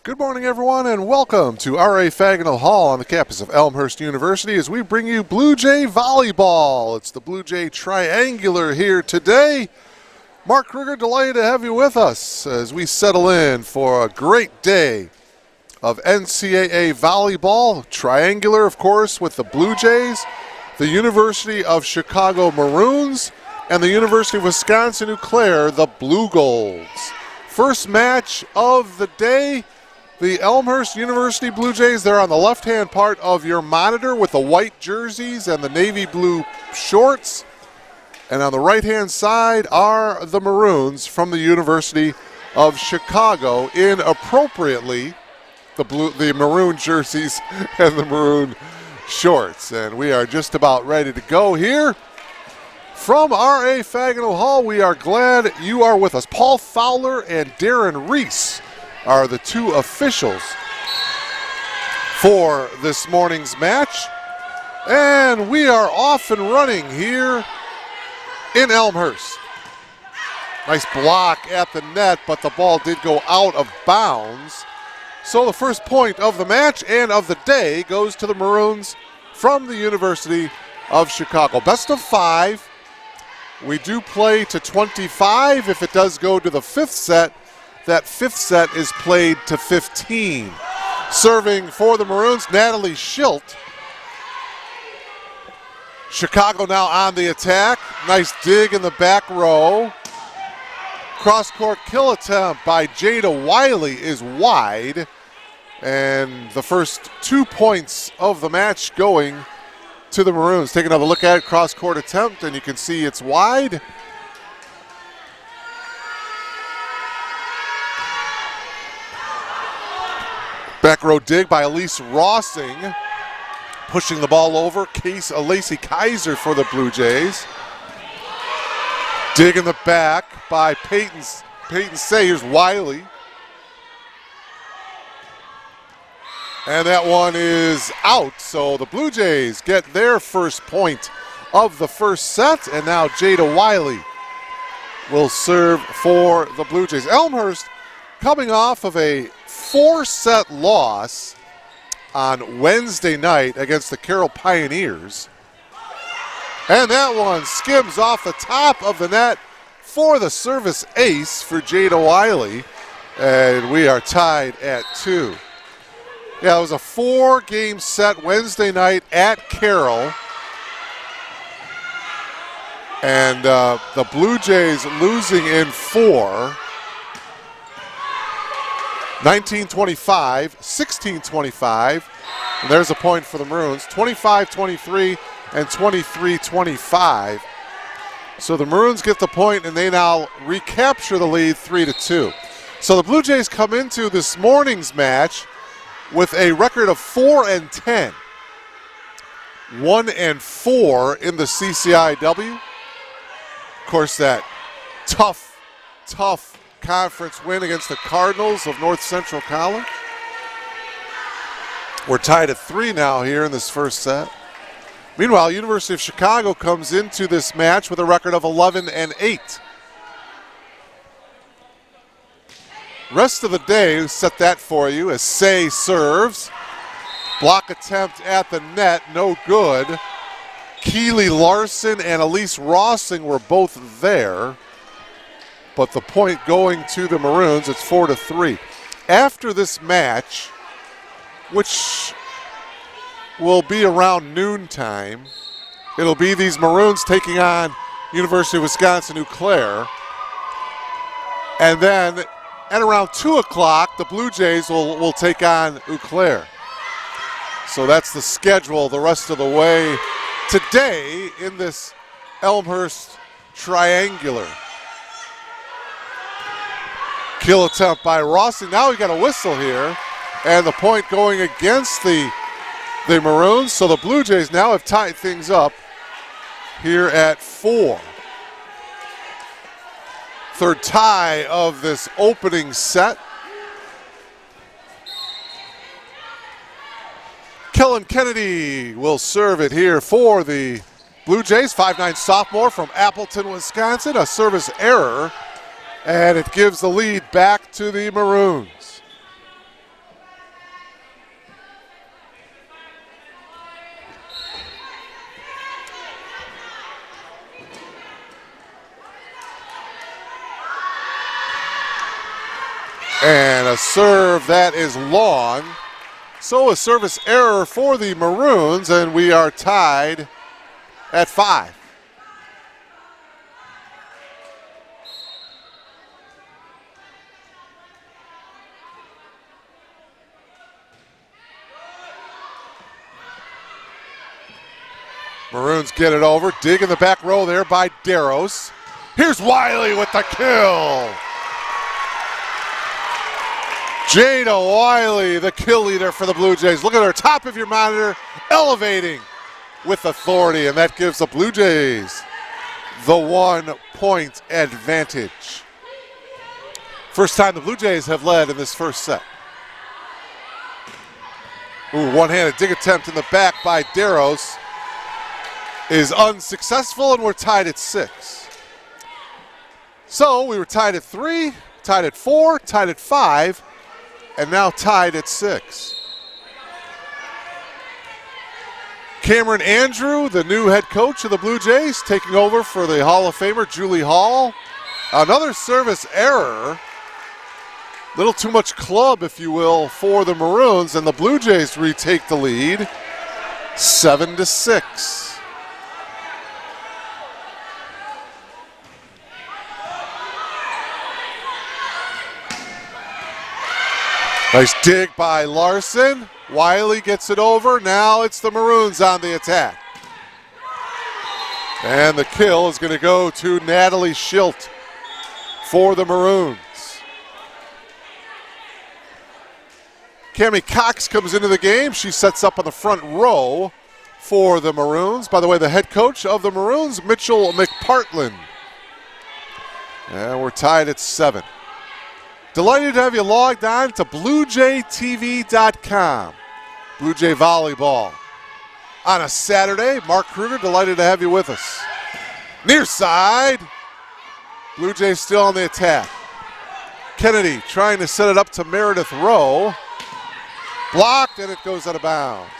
Good morning, everyone, and welcome to R.A. Fagnall Hall on the campus of Elmhurst University as we bring you Blue Jay Volleyball. It's the Blue Jay Triangular here today. Mark Kruger, delighted to have you with us as we settle in for a great day of NCAA Volleyball. Triangular, of course, with the Blue Jays, the University of Chicago Maroons, and the University of Wisconsin Eau Claire, the Blue Golds. First match of the day. The Elmhurst University Blue Jays, they're on the left-hand part of your monitor with the white jerseys and the navy blue shorts. And on the right-hand side are the Maroons from the University of Chicago in appropriately the maroon jerseys and the maroon shorts. And we are just about ready to go here. From R.A. Fagnall Hall, we are glad you are with us. Paul Fowler and Darren Reese are the two officials for this morning's match. And we are off and running here in Elmhurst. Nice block at the net, but the ball did go out of bounds. So the first point of the match and of the day goes to the Maroons from the University of Chicago. Best of 5. We do play to 25. If it does go to the fifth set, that fifth set is played to 15. Serving for the Maroons, Natalie Schilt. Chicago now on the attack. Nice dig in the back row. Cross-court kill attempt by Jada Wiley is wide. And the first 2 points of the match going to the Maroons. Take another look at it, cross-court attempt, and you can see it's wide. Back row dig by Elise Rossing. Pushing the ball over. Lacey Kaiser for the Blue Jays. Dig in the back by Peyton Sayers. Wiley. And that one is out. So the Blue Jays get their first point of the first set. And now Jada Wiley will serve for the Blue Jays. Elmhurst coming off of a 4-set loss on Wednesday night against the Carroll Pioneers. And that one skims off the top of the net for the service ace for Jada Wiley. And we are tied at 2. Yeah, it was a 4-game set Wednesday night at Carroll. And the Blue Jays losing in 4. 19-25, 16-25, and there's a point for the Maroons, 25-23 and 23-25. So the Maroons get the point and they now recapture the lead 3-2. So the Blue Jays come into this morning's match with a record of 4-10, 1-4 in the CCIW. Of course, that tough conference win against the Cardinals of North Central College. We're tied at 3 now here in this first set. Meanwhile, University of Chicago comes into this match with a record of 11-8. Rest of the day, set that for you as Say serves. Block attempt at the net, no good. Keely Larson and Elise Rossing were both there. But the point going to the Maroons, it's 4-3. After this match, which will be around noontime, it'll be these Maroons taking on University of Wisconsin Eau Claire. And then at around 2 o'clock, the Blue Jays will take on Eau Claire. So that's the schedule the rest of the way today in this Elmhurst Triangular. Kill attempt by Rossi. Now we got a whistle here, and the point going against the Maroons. So the Blue Jays now have tied things up here at 4. Third tie of this opening set. Kellen Kennedy will serve it here for the Blue Jays. 5'9" sophomore from Appleton, Wisconsin. A service error. And it gives the lead back to the Maroons. And a serve that is long. So a service error for the Maroons, and we are tied at 5. Maroons get it over. Dig in the back row there by Darrows. Here's Wiley with the kill. Jada Wiley, the kill leader for the Blue Jays. Look at her, top of your monitor, elevating with authority, and that gives the Blue Jays the 1-point advantage. First time the Blue Jays have led in this first set. Ooh, one-handed dig attempt in the back by Darrows is unsuccessful, and we're tied at 6. So we were tied at 3, tied at 4, tied at 5, and now tied at 6. Cameron Andrew, the new head coach of the Blue Jays, taking over for the Hall of Famer Julie Hall. Another service error. Little too much club, if you will, for the Maroons, and the Blue Jays retake the lead 7-6. Nice dig by Larson. Wiley gets it over. Now it's the Maroons on the attack. And the kill is going to go to Natalie Schilt for the Maroons. Cammie Cox comes into the game. She sets up on the front row for the Maroons. By the way, the head coach of the Maroons, Mitchell McPartland. And we're tied at 7. Delighted to have you logged on to BlueJayTV.com. Blue Jay Volleyball. On a Saturday, Mark Kruger, delighted to have you with us. Near side. Blue Jays still on the attack. Kennedy trying to set it up to Meredith Rowe. Blocked, and it goes out of bounds.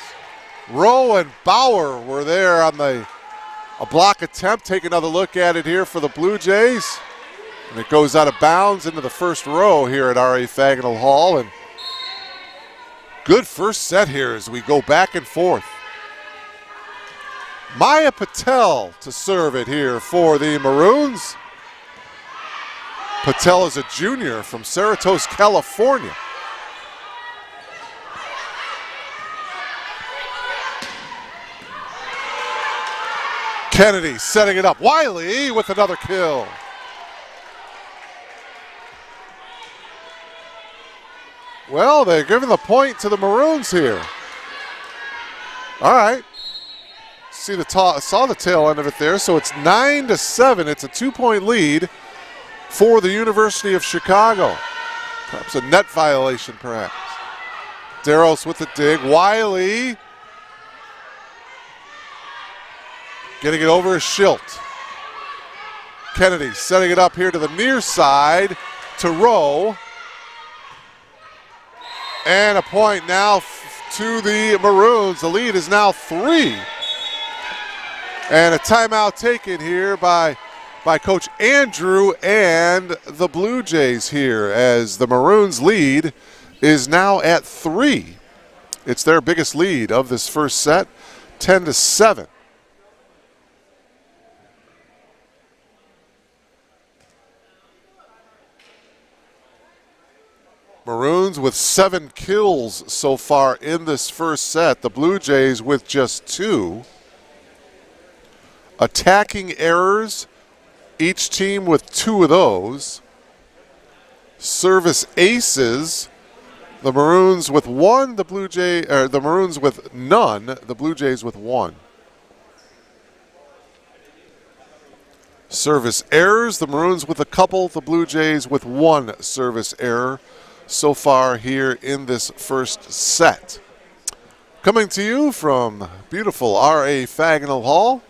Rowe and Bauer were there on a block attempt. Take another look at it here for the Blue Jays. And it goes out of bounds into the first row here at R.A. Fagnall Hall. And good first set here as we go back and forth. Maya Patel to serve it here for the Maroons. Patel is a junior from Cerritos, California. Kennedy setting it up. Wiley with another kill. Well, they're giving the point to the Maroons here. All right. Saw the tail end of it there. So it's 9-7. It's a 2-point lead for the University of Chicago. Perhaps a net violation, perhaps. Darrows with the dig. Wiley getting it over is Schilt. Kennedy setting it up here to the near side to Rowe. And a point now to the Maroons. The lead is now 3. And a timeout taken here by Coach Andrew and the Blue Jays here as the Maroons lead is now at 3. It's their biggest lead of this first set, 10-7. Maroons with 7 kills so far in this first set. The Blue Jays with just 2. Attacking errors, each team with 2 of those. Service aces, the Maroons with 1, the Maroons with none, the Blue Jays with 1. Service errors, the Maroons with a couple, the Blue Jays with 1 service error so far here in this first set. Coming to you from beautiful R.A. Fagnall Hall.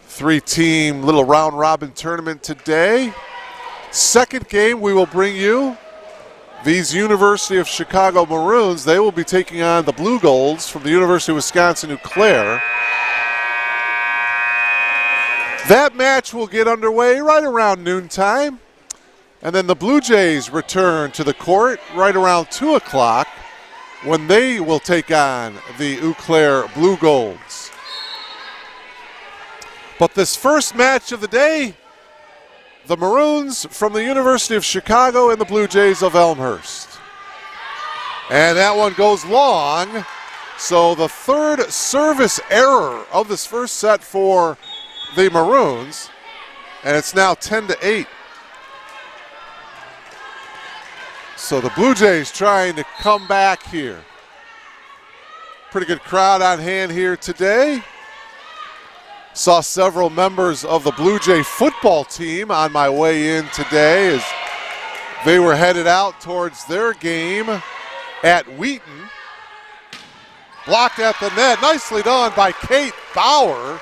3-team little round-robin tournament today. Second game we will bring you these University of Chicago Maroons. They will be taking on the Blue Golds from the University of Wisconsin-Eau Claire. That match will get underway right around noontime. And then the Blue Jays return to the court right around 2 o'clock when they will take on the Eau Claire Blue Golds. But this first match of the day, the Maroons from the University of Chicago and the Blue Jays of Elmhurst. And that one goes long. So the third service error of this first set for the Maroons. And it's now 10-8. So the Blue Jays trying to come back here. Pretty good crowd on hand here today. Saw several members of the Blue Jay football team on my way in today as they were headed out towards their game at Wheaton. Blocked at the net, nicely done by Kate Bauer.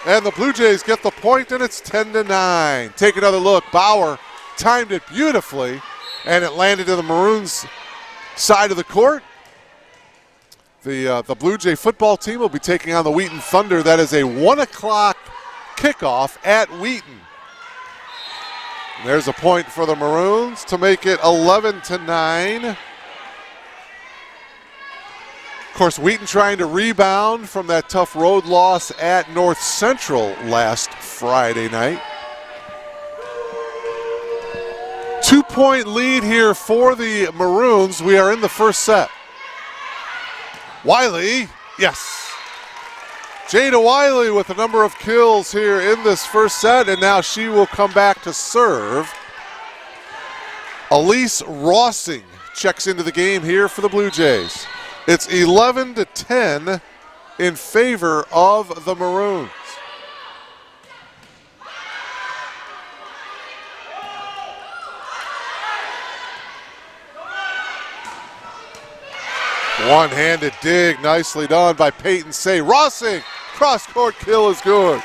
And the Blue Jays get the point, and it's 10-9. Take another look. Bauer timed it beautifully, and it landed in the Maroons' side of the court. The Blue Jay football team will be taking on the Wheaton Thunder. That is a 1 o'clock kickoff at Wheaton. And there's a point for the Maroons to make it 11-9. Of course, Wheaton trying to rebound from that tough road loss at North Central last Friday night. 2-point lead here for the Maroons. We are in the first set. Wiley, yes. Jada Wiley with a number of kills here in this first set, and now she will come back to serve. Elise Rossing checks into the game here for the Blue Jays. It's 11-10 in favor of the Maroons. One-handed dig, nicely done by Peyton Say. Rossing, cross-court kill is good.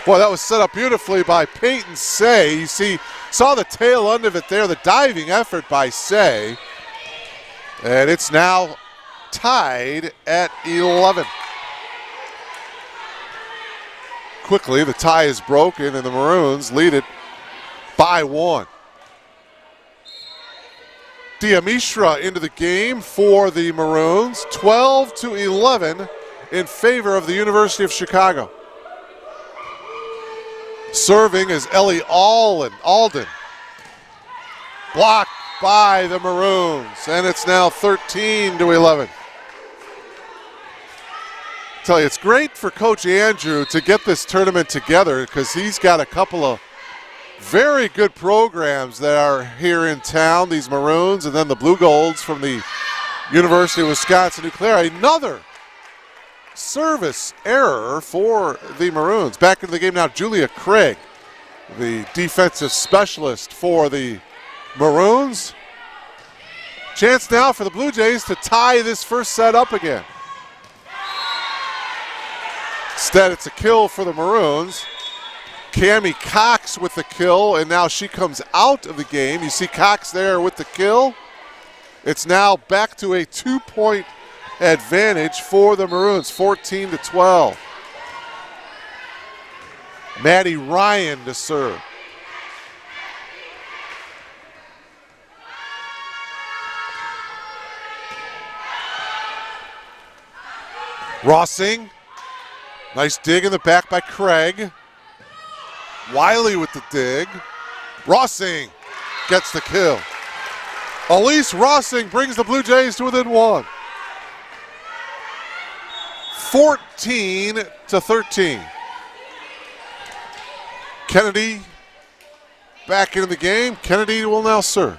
Boy, that was set up beautifully by Peyton Say. You saw the tail end of it there, the diving effort by Say. And it's now tied at 11. Quickly, the tie is broken, and the Maroons lead it by 1. Diamishra into the game for the Maroons, 12-11 in favor of the University of Chicago. Serving is Ellie Alden. Blocked by the Maroons, and it's now 13-11. Tell you, it's great for Coach Andrew to get this tournament together because he's got a couple of very good programs that are here in town, these Maroons, and then the Blue Golds from the University of Wisconsin-Eau Claire. Another service error for the Maroons. Back into the game now, Julia Craig, the defensive specialist for the Maroons. Chance now for the Blue Jays to tie this first set up again. Instead, it's a kill for the Maroons. Cammie Cox with the kill, and now she comes out of the game. You see Cox there with the kill. It's now back to a 2-point advantage for the Maroons, 14-12. Maddie Ryan to serve. Rossing, nice dig in the back by Craig. Wiley with the dig. Rossing gets the kill. Elise Rossing brings the Blue Jays to within 1. 14-13. Kennedy back into the game. Kennedy will now serve.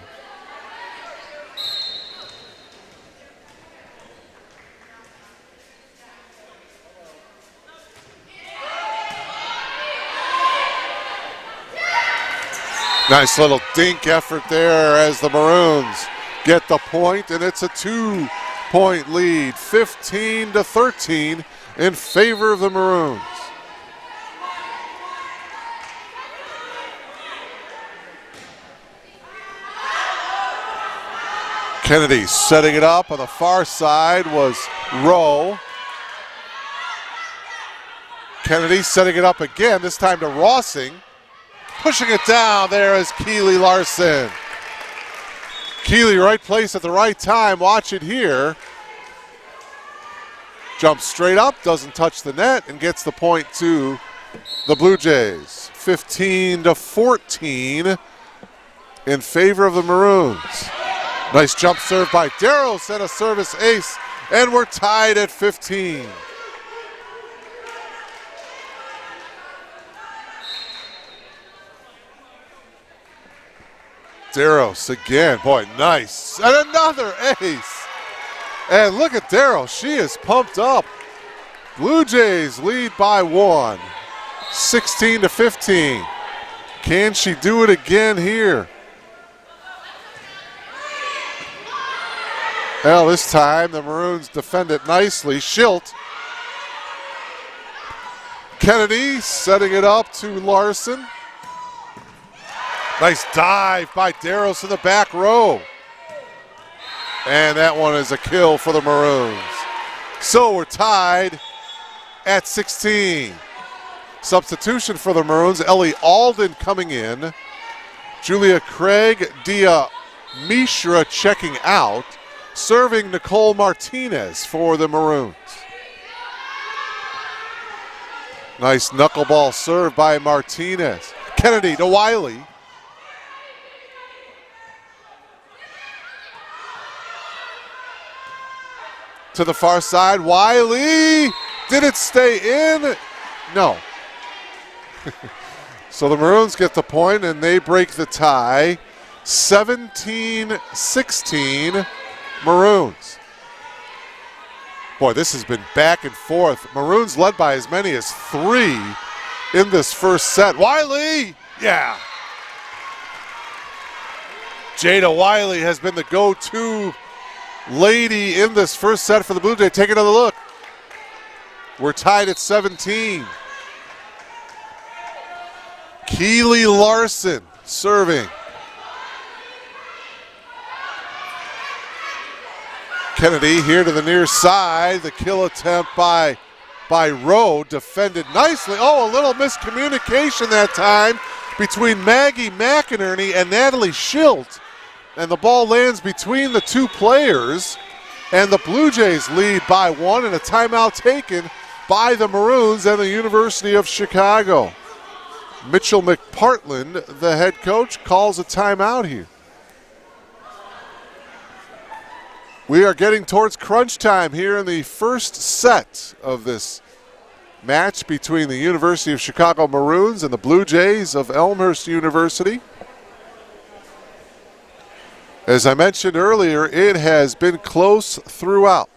Nice little dink effort there as the Maroons get the point, and it's a 2-point lead, 15-13 in favor of the Maroons. Kennedy setting it up on the far side was Rowe. Kennedy setting it up again, this time to Rossing. Pushing it down, there is Keely Larson. Keely, right place at the right time. Watch it here. Jumps straight up, doesn't touch the net, and gets the point to the Blue Jays. 15-14 in favor of the Maroons. Nice jump serve by Darrow, and a service ace, and we're tied at 15. Darrows again, boy, nice. And another ace. And look at Darrow, she is pumped up. Blue Jays lead by 1, 16-15. Can she do it again here? Well, this time the Maroons defend it nicely. Schilt. Kennedy setting it up to Larson. Nice dive by Darrows in the back row. And that one is a kill for the Maroons. So we're tied at 16. Substitution for the Maroons, Ellie Alden coming in. Julia Craig, Dia Mishra checking out. Serving Nicole Martinez for the Maroons. Nice knuckleball serve by Martinez. Kennedy to Wiley. To the far side, Wiley. Did it stay in? No. So the Maroons get the point and they break the tie. 17-16 Maroons. Boy, this has been back and forth. Maroons led by as many as 3 in this first set. Wiley, yeah. Jada Wiley has been the go-to lady in this first set for the Blue Jays. Take another look. We're tied at 17. Keely Larson serving. Kennedy here to the near side. The kill attempt by Rowe, defended nicely. Oh, a little miscommunication that time between Maggie McInerney and Natalie Schilt. And the ball lands between the two players. And the Blue Jays lead by 1, and a timeout taken by the Maroons and the University of Chicago. Mitchell McPartland, the head coach, calls a timeout here. We are getting towards crunch time here in the first set of this match between the University of Chicago Maroons and the Blue Jays of Elmhurst University. As I mentioned earlier, it has been close throughout.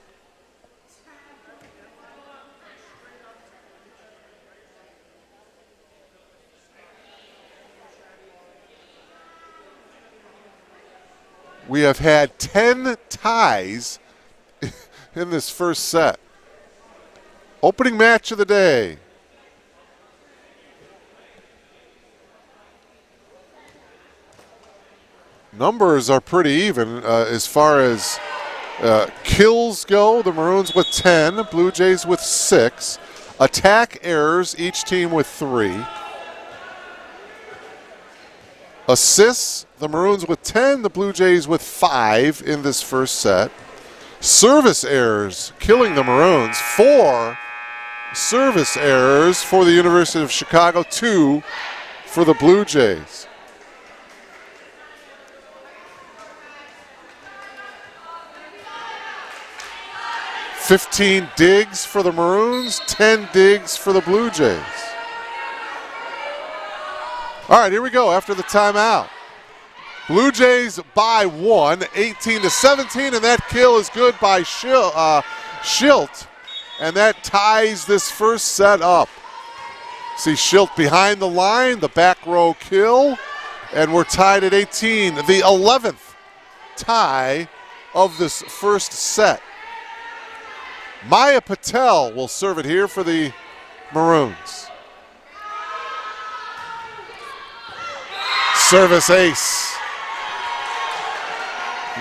We have had 10 ties in this first set. Opening match of the day. Numbers are pretty even as far as kills go. The Maroons with 10, Blue Jays with 6. Attack errors, each team with 3. Assists, the Maroons with 10, the Blue Jays with 5 in this first set. Service errors, killing the Maroons. 4 service errors for the University of Chicago, 2 for the Blue Jays. $15 digs for the Maroons, 10 digs for the Blue Jays. All right, here we go after the timeout. Blue Jays by 1, 18-17, and that kill is good by Schilt, and that ties this first set up. See Schilt behind the line, the back row kill, and we're tied at 18, the 11th tie of this first set. Maya Patel will serve it here for the Maroons. Service ace.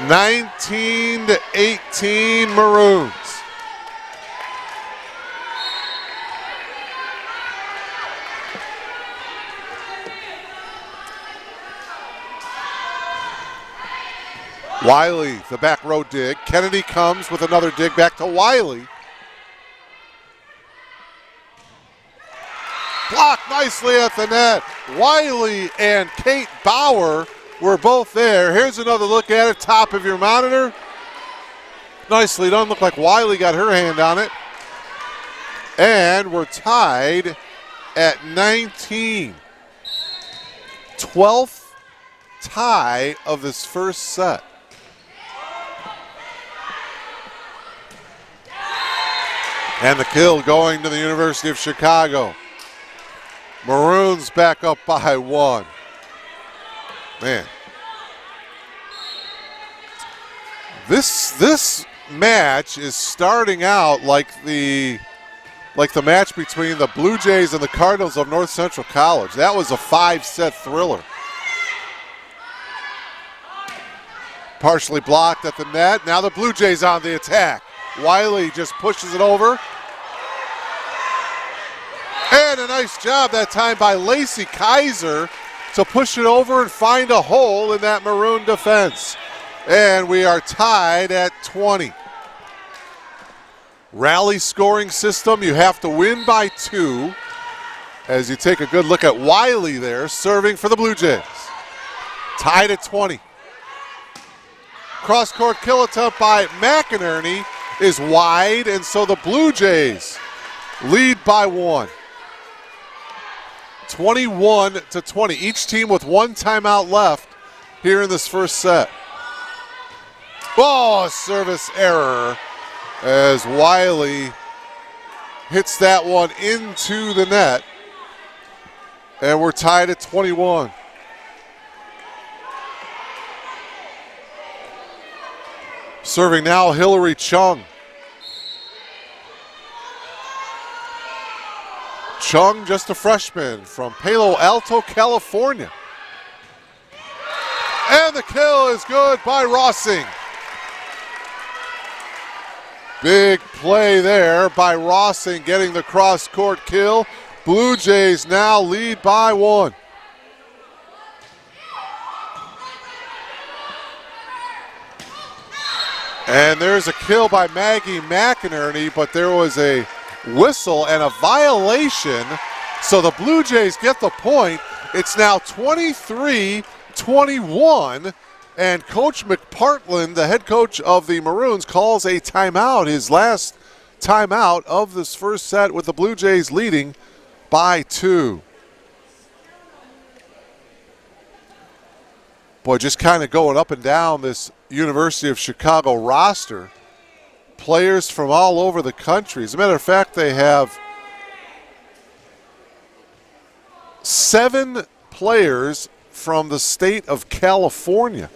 19-18 Maroons. Wiley, the back row dig. Kennedy comes with another dig back to Wiley. Blocked nicely at the net. Wiley and Kate Bauer were both there. Here's another look at it, top of your monitor. Nicely done. Looked like Wiley got her hand on it. And we're tied at 19. 12th tie of this first set. And the kill going to the University of Chicago. Maroons back up by 1. Man. This match is starting out like the match between the Blue Jays and the Cardinals of North Central College. That was a 5-set thriller. Partially blocked at the net. Now the Blue Jays on the attack. Wiley just pushes it over. And a nice job that time by Lacey Kaiser to push it over and find a hole in that Maroon defense. And we are tied at 20. Rally scoring system, you have to win by 2. As you take a good look at Wiley there, serving for the Blue Jays. Tied at 20. Cross-court kill attempt by McInerney is wide, and so the Blue Jays lead by 1. 21-20. Each team with 1 timeout left here in this first set. Oh, a service error as Wiley hits that one into the net. And we're tied at 21. Serving now, Hillary Chung. Chung, just a freshman from Palo Alto, California. And the kill is good by Rossing. Big play there by Rossing getting the cross-court kill. Blue Jays now lead by 1. And there's a kill by Maggie McInerney, but there was a whistle and a violation. So the Blue Jays get the point. It's now 23-21. And Coach McPartland, the head coach of the Maroons, calls a timeout, his last timeout of this first set, with the Blue Jays leading by 2. Boy, just kind of going up and down this University of Chicago roster. Players from all over the country. As a matter of fact, they have 7 players from the state of California.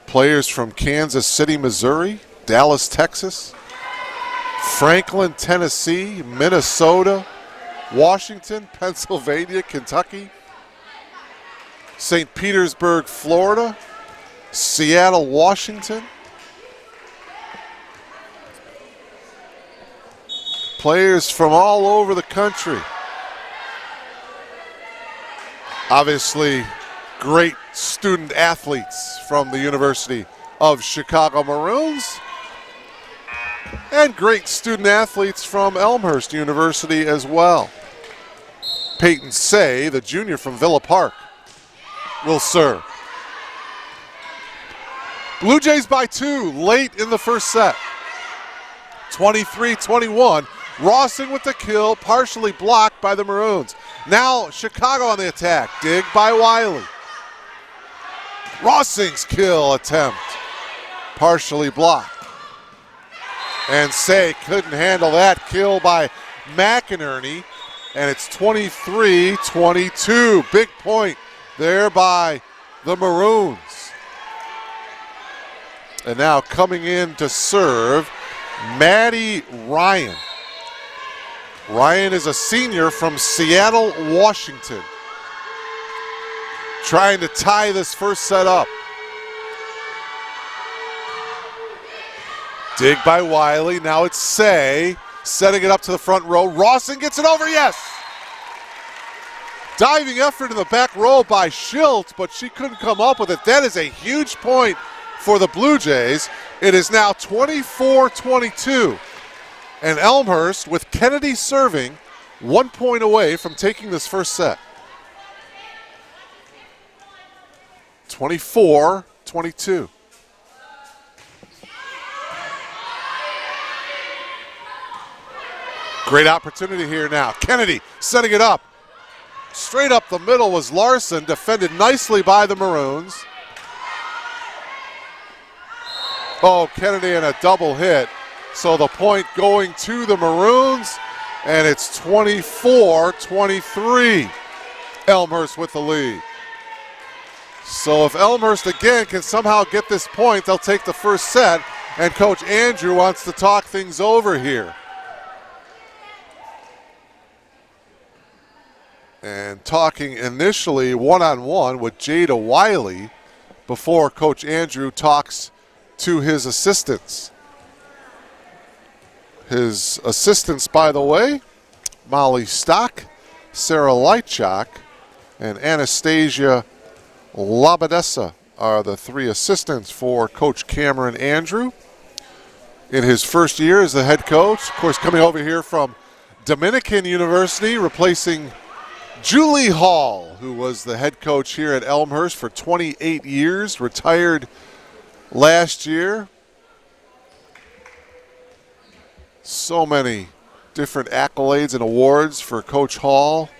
Players from Kansas City, Missouri, Dallas, Texas, Franklin, Tennessee, Minnesota, Washington, Pennsylvania, Kentucky, St. Petersburg, Florida, Seattle, Washington. Players from all over the country. Obviously, great student athletes from the University of Chicago Maroons. And great student athletes from Elmhurst University as well. Peyton Say, the junior from Villa Park, will serve. Blue Jays by 2 late in the first set. 23-21. Rossing with the kill, partially blocked by the Maroons. Now Chicago on the attack. Dig by Wiley. Rossing's kill attempt, partially blocked. And Say couldn't handle that kill by McInerney. And it's 23-22. Big point there by the Maroons. And now coming in to serve, Maddie Ryan. Ryan is a senior from Seattle, Washington. Trying to tie this first set up. Dig by Wiley. Now it's Say setting it up to the front row. Rossing gets it over, yes! Diving effort in the back row by Schilt, but she couldn't come up with it. That is a huge point for the Blue Jays. It is now 24-22. And Elmhurst, with Kennedy serving, 1 point away from taking this first set. 24-22. Great opportunity here now. Kennedy setting it up. Straight up the middle was Larson, defended nicely by the Maroons. Oh, Kennedy in a double hit. So the point going to the Maroons, and it's 24-23. Elmhurst with the lead. So if Elmhurst again can somehow get this point, they'll take the first set, and Coach Andrew wants to talk things over here. And talking initially one-on-one with Jada Wiley before Coach Andrew talks to his assistants. His assistants, by the way, Molly Stock, Sarah Leitchak, and Anastasia Labadessa are the three assistants for Coach Cameron Andrew in his first year as the head coach. Of course, coming over here from Dominican University, replacing Julie Hall, who was the head coach here at Elmhurst for 28 years, retired last year. So many different accolades and awards for Coach Hall.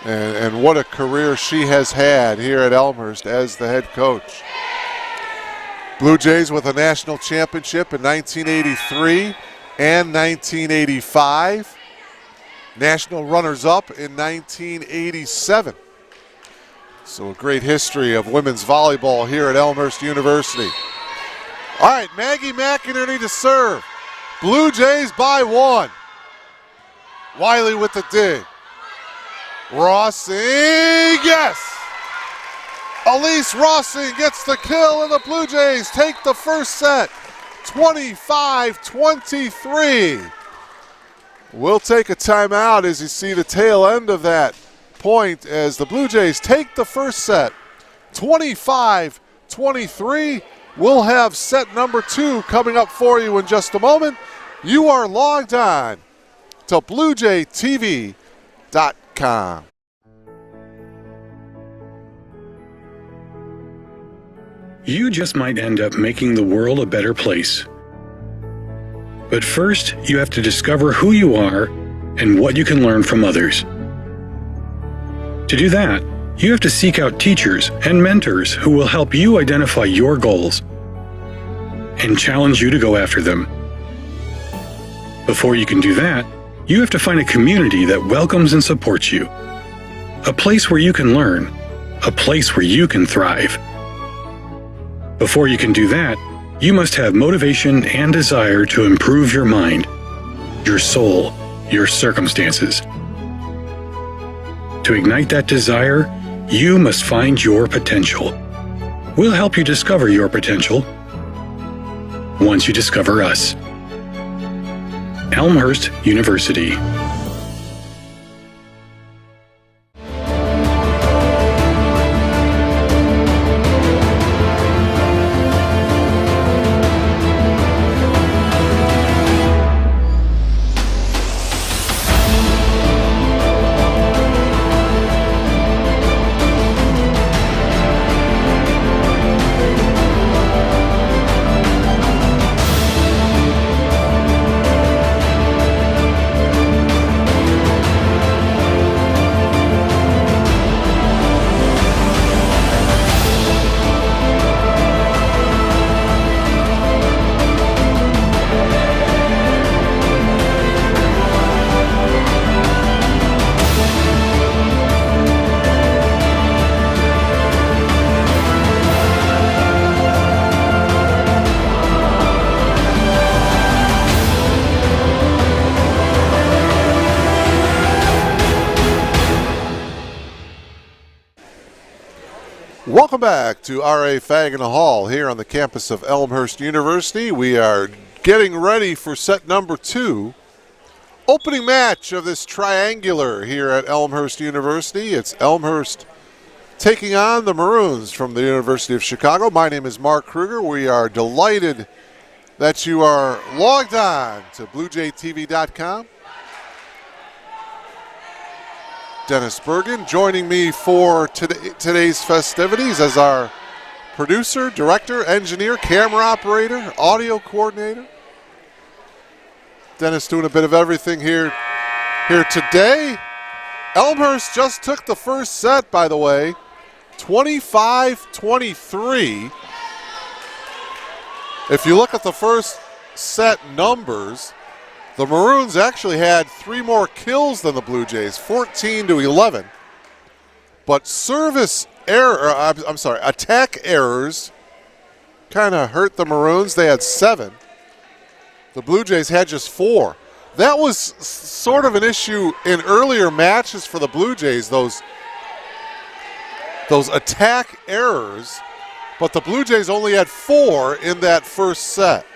And what a career she has had here at Elmhurst as the head coach. Blue Jays with a national championship in 1983 and 1985. National runners-up in 1987. So a great history of women's volleyball here at Elmhurst University. All right, Maggie McInerney to serve. Blue Jays by 1. Wiley with the dig. Rossing, yes! Elise Rossing gets the kill, and the Blue Jays take the first set, 25-23. We'll take a timeout as you see the tail end of that point as the Blue Jays take the first set, 25-23. We'll have set number 2 coming up for you in just a moment. You are logged on to BlueJayTV.com. You just might end up making the world a better place. But first, you have to discover who you are and what you can learn from others. To do that, you have to seek out teachers and mentors who will help you identify your goals and challenge you to go after them. Before you can do that, you have to find a community that welcomes and supports you. A place where you can learn. A place where you can thrive. Before you can do that, you must have motivation and desire to improve your mind, your soul, your circumstances. To ignite that desire, you must find your potential. We'll help you discover your potential once you discover us. Elmhurst University. Welcome back to R.A. Fagin Hall here on the campus of Elmhurst University. We are getting ready for set number 2 Opening match of this triangular here at Elmhurst University. It's Elmhurst taking on the Maroons from the University of Chicago. My name is Mark Kruger. We are delighted that you are logged on to BlueJayTV.com. Dennis Bergen joining me for today's festivities as our producer, director, engineer, camera operator, audio coordinator. Dennis doing a bit of everything here today. Elmhurst just took the first set, by the way, 25-23. If you look at the first set numbers, the Maroons actually had 3 more kills than the Blue Jays, 14-11. But attack errors kind of hurt the Maroons. They had 7. The Blue Jays had just 4. That was sort of an issue in earlier matches for the Blue Jays, those attack errors, but the Blue Jays only had 4 in that first set.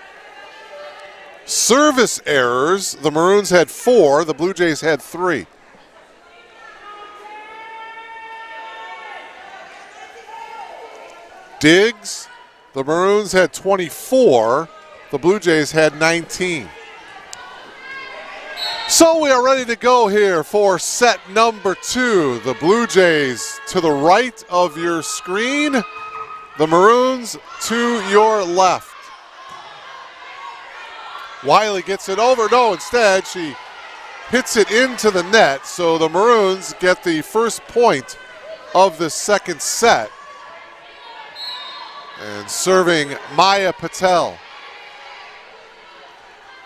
Service errors, the Maroons had 4, the Blue Jays had 3. Digs, the Maroons had 24. The Blue Jays had 19. So we are ready to go here for set number 2. The Blue Jays to the right of your screen. The Maroons to your left. Wiley gets it over. No, instead she hits it into the net. So the Maroons get the first point of the second set. And serving Maya Patel.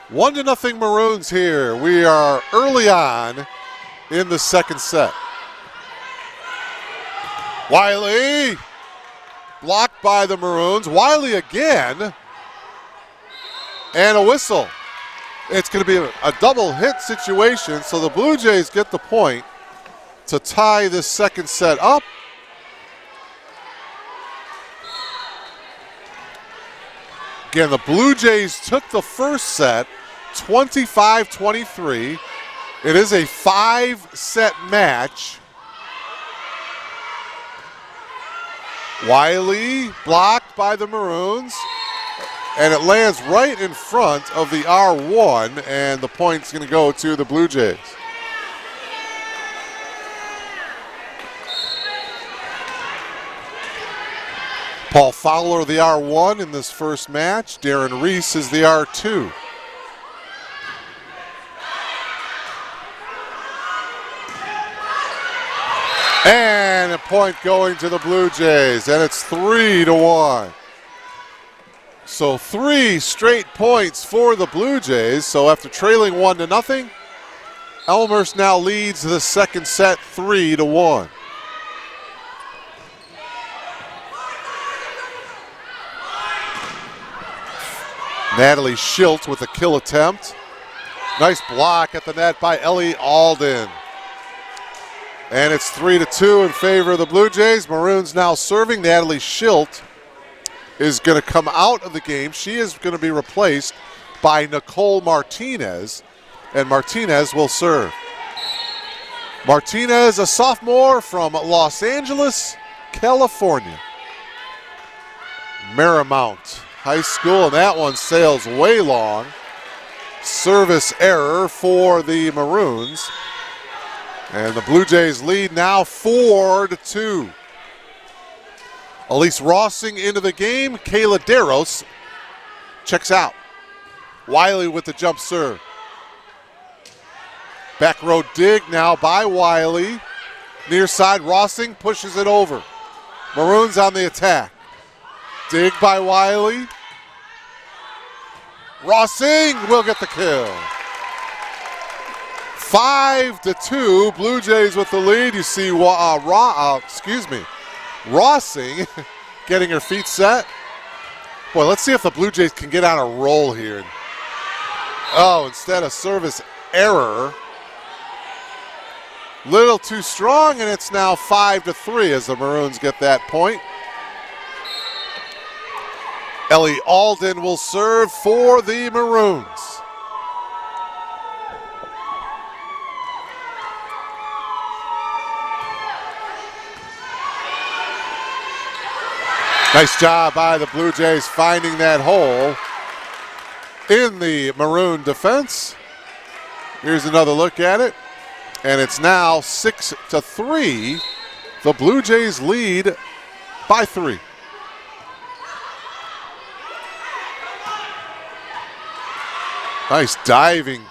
1-0 Maroons here. We are early on in the second set. Wiley blocked by the Maroons. Wiley again. And a whistle. It's going to be a double hit situation, so the Blue Jays get the point to tie this second set up. Again, the Blue Jays took the first set 25-23. It is a 5-set match. Wiley blocked by the Maroons, and it lands right in front of the R1, and the point's going to go to the Blue Jays. Paul Fowler, the R1 in this first match. Darren Reese is the R2. And a point going to the Blue Jays, and it's 3-1. So 3 straight points for the Blue Jays. So after trailing 1-0, Elmhurst now leads the second set 3-1. Natalie Schilt with a kill attempt. Nice block at the net by Ellie Alden. And it's 3-2 in favor of the Blue Jays. Maroons now serving. Natalie Schilt is going to come out of the game. She is going to be replaced by Nicole Martinez, and Martinez will serve. Martinez, a sophomore from Los Angeles, California. Marymount High School, and that one sails way long. Service error for the Maroons. And the Blue Jays lead now 4-2. Elise Rossing into the game. Kayla Deros checks out. Wiley with the jump serve. Back row dig now by Wiley. Near side, Rossing pushes it over. Maroons on the attack. Dig by Wiley. Rossing will get the kill. 5-2, Blue Jays with the lead. You see Rossing getting her feet set. Boy, let's see if the Blue Jays can get on a roll here. Oh, instead a service error. Little too strong, and it's now 5-3 as the Maroons get that point. Ellie Alden will serve for the Maroons. Nice job by the Blue Jays finding that hole in the Maroon defense. Here's another look at it. And it's now 6-3. The Blue Jays lead by 3. Nice diving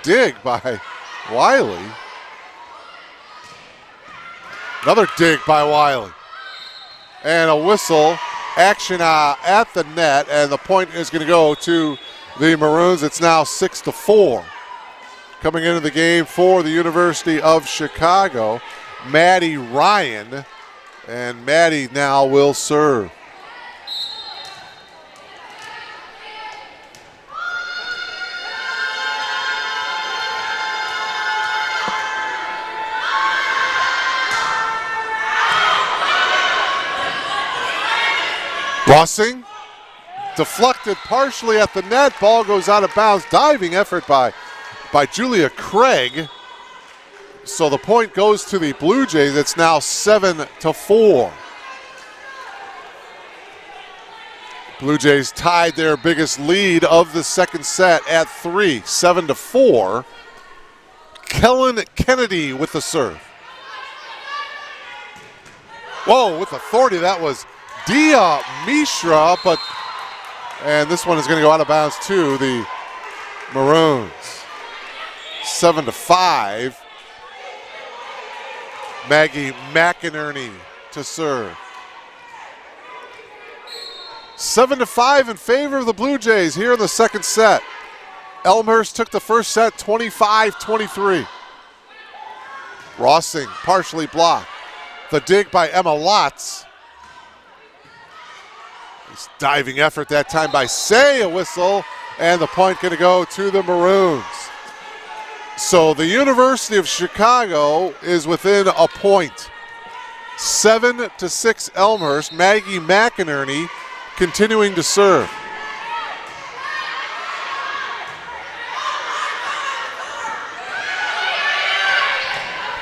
dig by Wiley. Another dig by Wiley. And a whistle, action at the net, and the point is going to go to the Maroons. It's now 6-4. Coming into the game for the University of Chicago, Maddie Ryan, and Maddie now will serve. Rossing, deflected partially at the net. Ball goes out of bounds. Diving effort by Julia Craig. So the point goes to the Blue Jays. It's now 7-4. Blue Jays tied their biggest lead of the second set at 3, 7-4. Kellen Kennedy with the serve. Whoa, with authority, that was Dia Mishra, and this one is going to go out of bounds to the Maroons. 7-5. Maggie McInerney to serve. 7-5 in favor of the Blue Jays here in the second set. Elmhurst took the first set 25-23. Rossing partially blocked. The dig by Emma Lotz. Nice diving effort that time by Say, a whistle, and the point going to go to the Maroons. So the University of Chicago is within a point. 7-6 Elmhurst. Maggie McInerney continuing to serve.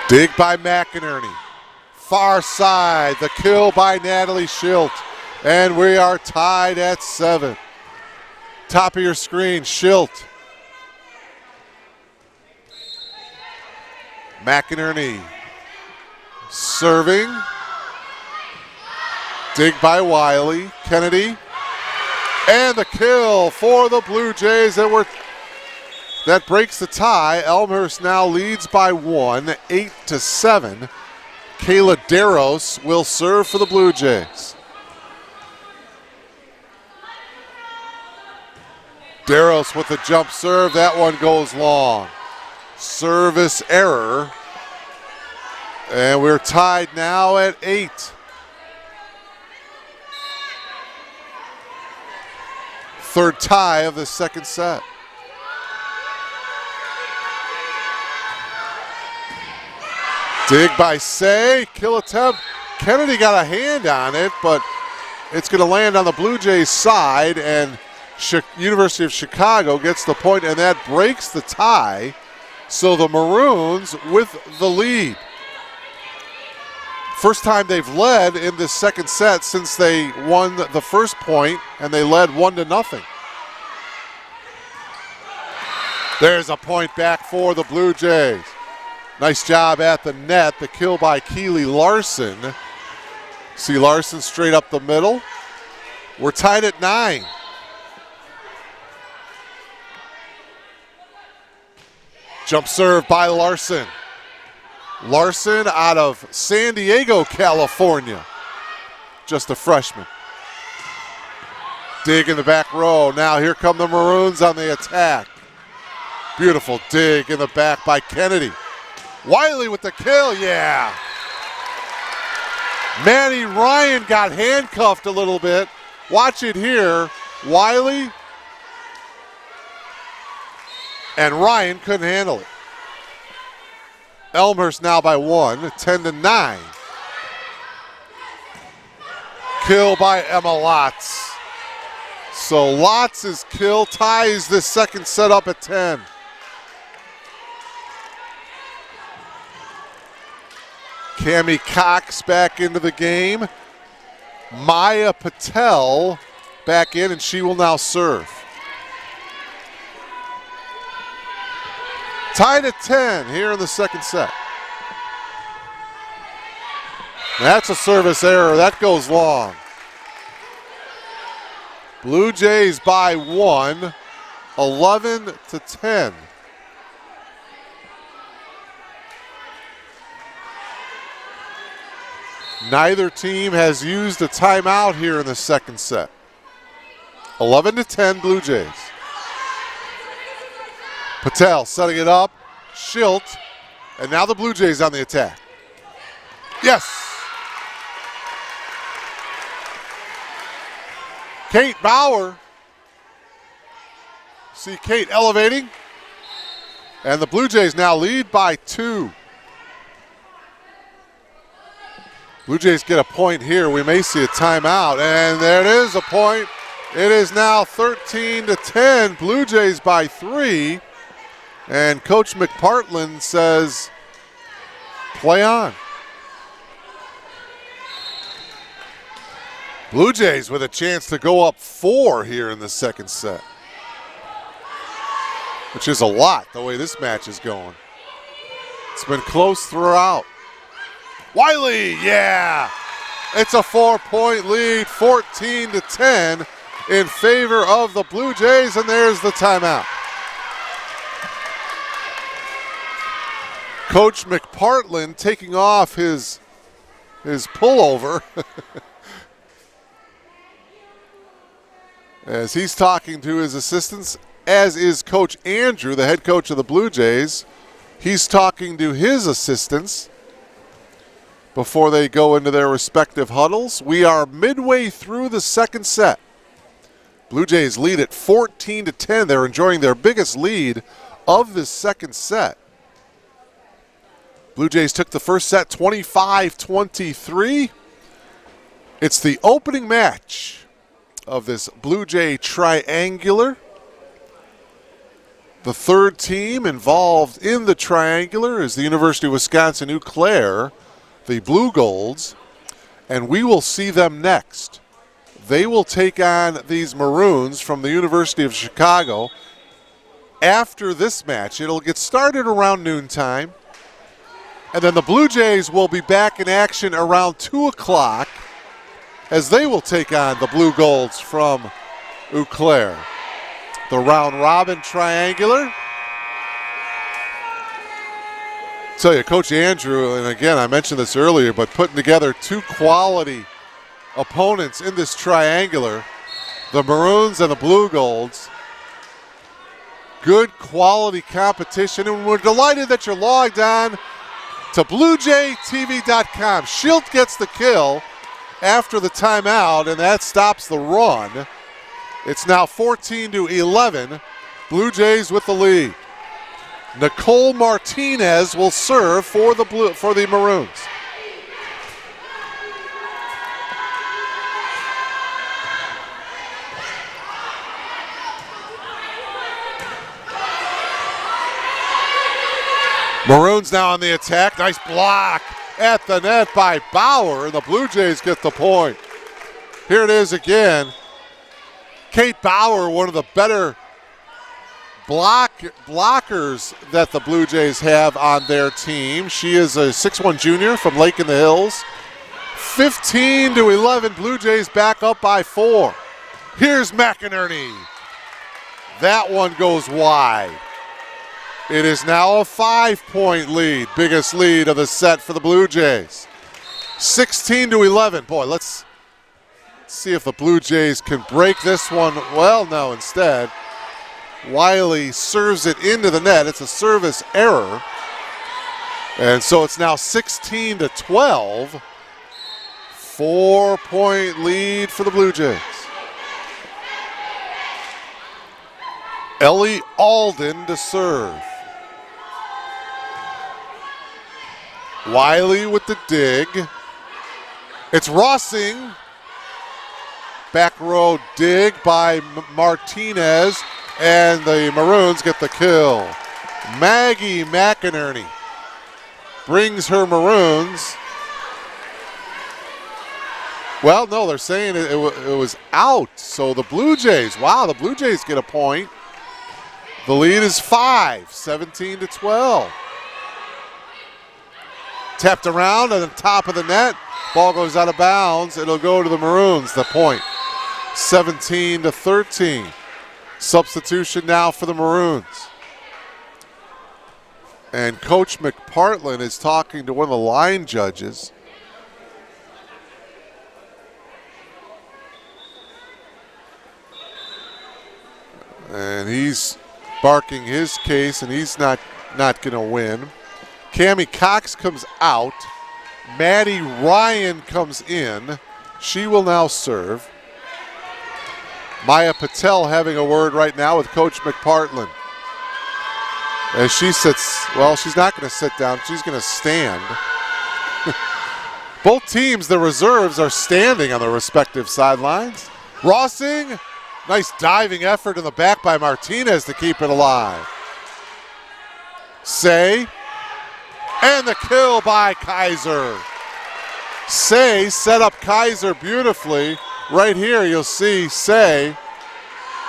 Dig by McInerney. Far side, the kill by Natalie Schilt. And we are tied at 7. Top of your screen, Schilt. McInerney serving. Dig by Wiley. Kennedy. And the kill for the Blue Jays. That breaks the tie. Elmhurst now leads by 1, 8-7. Kayla Deros will serve for the Blue Jays. Deros with the jump serve. That one goes long. Service error. And we're tied now at 8. Third tie of the second set. Dig by Say, kill attempt. Kennedy got a hand on it, but it's going to land on the Blue Jays side, and University of Chicago gets the point, and that breaks the tie. So the Maroons with the lead. First time they've led in this second set since they won the first point, and they led 1-0. There's a point back for the Blue Jays. Nice job at the net. The kill by Keely Larson. See Larson straight up the middle. We're tied at 9. Jump serve by Larson. Larson out of San Diego, California. Just a freshman. Dig in the back row. Now here come the Maroons on the attack. Beautiful dig in the back by Kennedy. Wiley with the kill, yeah. Maddie Ryan got handcuffed a little bit. Watch it here. Wiley and Ryan couldn't handle it. Elmhurst now by 1, 10-9. Kill by Emma Lotz. So Lotz's kill ties this second set up at 10. Cammie Cox back into the game. Maya Patel back in, and she will now serve. Tied at 10 here in the second set. That's a service error. That goes long. Blue Jays by 1, 11-10. Neither team has used a timeout here in the second set. 11-10 Blue Jays. Patel setting it up. Schilt. And now the Blue Jays on the attack. Yes. Kate Bauer. See Kate elevating. And the Blue Jays now lead by 2. Blue Jays get a point here. We may see a timeout. And there it is, a point. It is now 13-10. Blue Jays by 3. And Coach McPartland says, play on. Blue Jays with a chance to go up 4 here in the second set, which is a lot the way this match is going. It's been close throughout. Wiley, yeah. It's a 4-point lead, 14-10 in favor of the Blue Jays, and there's the timeout. Coach McPartland taking off his pullover as he's talking to his assistants, as is Coach Andrew, the head coach of the Blue Jays. He's talking to his assistants before they go into their respective huddles. We are midway through the second set. Blue Jays lead at 14-10. They're enjoying their biggest lead of this second set. Blue Jays took the first set 25-23. It's the opening match of this Blue Jay triangular. The third team involved in the triangular is the University of Wisconsin-Eau Claire, the Blue Golds, and we will see them next. They will take on these Maroons from the University of Chicago. After this match, it'll get started around noontime, and then the Blue Jays will be back in action around 2 o'clock as they will take on the Blue Golds from Eau Claire. The round-robin triangular. Tell you, Coach Andrew, and again, I mentioned this earlier, but putting together 2 quality opponents in this triangular, the Maroons and the Blue Golds. Good quality competition, and we're delighted that you're logged on to BlueJayTV.com. Schilt gets the kill after the timeout, and that stops the run. It's now 14-11. Blue Jays with the lead. Nicole Martinez will serve for the Maroons. Maroons now on the attack. Nice block at the net by Bauer, and the Blue Jays get the point. Here it is again. Kate Bauer, one of the better blockers that the Blue Jays have on their team. She is a 6'1" junior from Lake in the Hills. 15-11, Blue Jays back up by 4. Here's McInerney. That one goes wide. It is now a 5-point lead, biggest lead of the set for the Blue Jays. 16-11. Boy, let's see if the Blue Jays can break this one. Well, no, instead, Wiley serves it into the net. It's a service error. And so it's now 16-12. 4-point lead for the Blue Jays. Ellie Alden to serve. Wiley with the dig. It's Rossing. Back row dig by Martinez, and the Maroons get the kill. Maggie McInerney brings her Maroons Well, no, they're saying it was out. So the Blue Jays, wow, the Blue Jays get a point. The lead is 5, 17-12. Tapped around on the top of the net. Ball goes out of bounds. It'll go to the Maroons, the point. 17-13. Substitution now for the Maroons. And Coach McPartland is talking to one of the line judges. And he's barking his case, and he's not going to win. Cammie Cox comes out. Maddie Ryan comes in. She will now serve. Maya Patel having a word right now with Coach McPartland. As she sits, well, she's not going to sit down. She's going to stand. Both teams, the reserves, are standing on their respective sidelines. Rossing, nice diving effort in the back by Martinez to keep it alive. Say, and the kill by Kaiser. Say set up Kaiser beautifully. Right here you'll see Say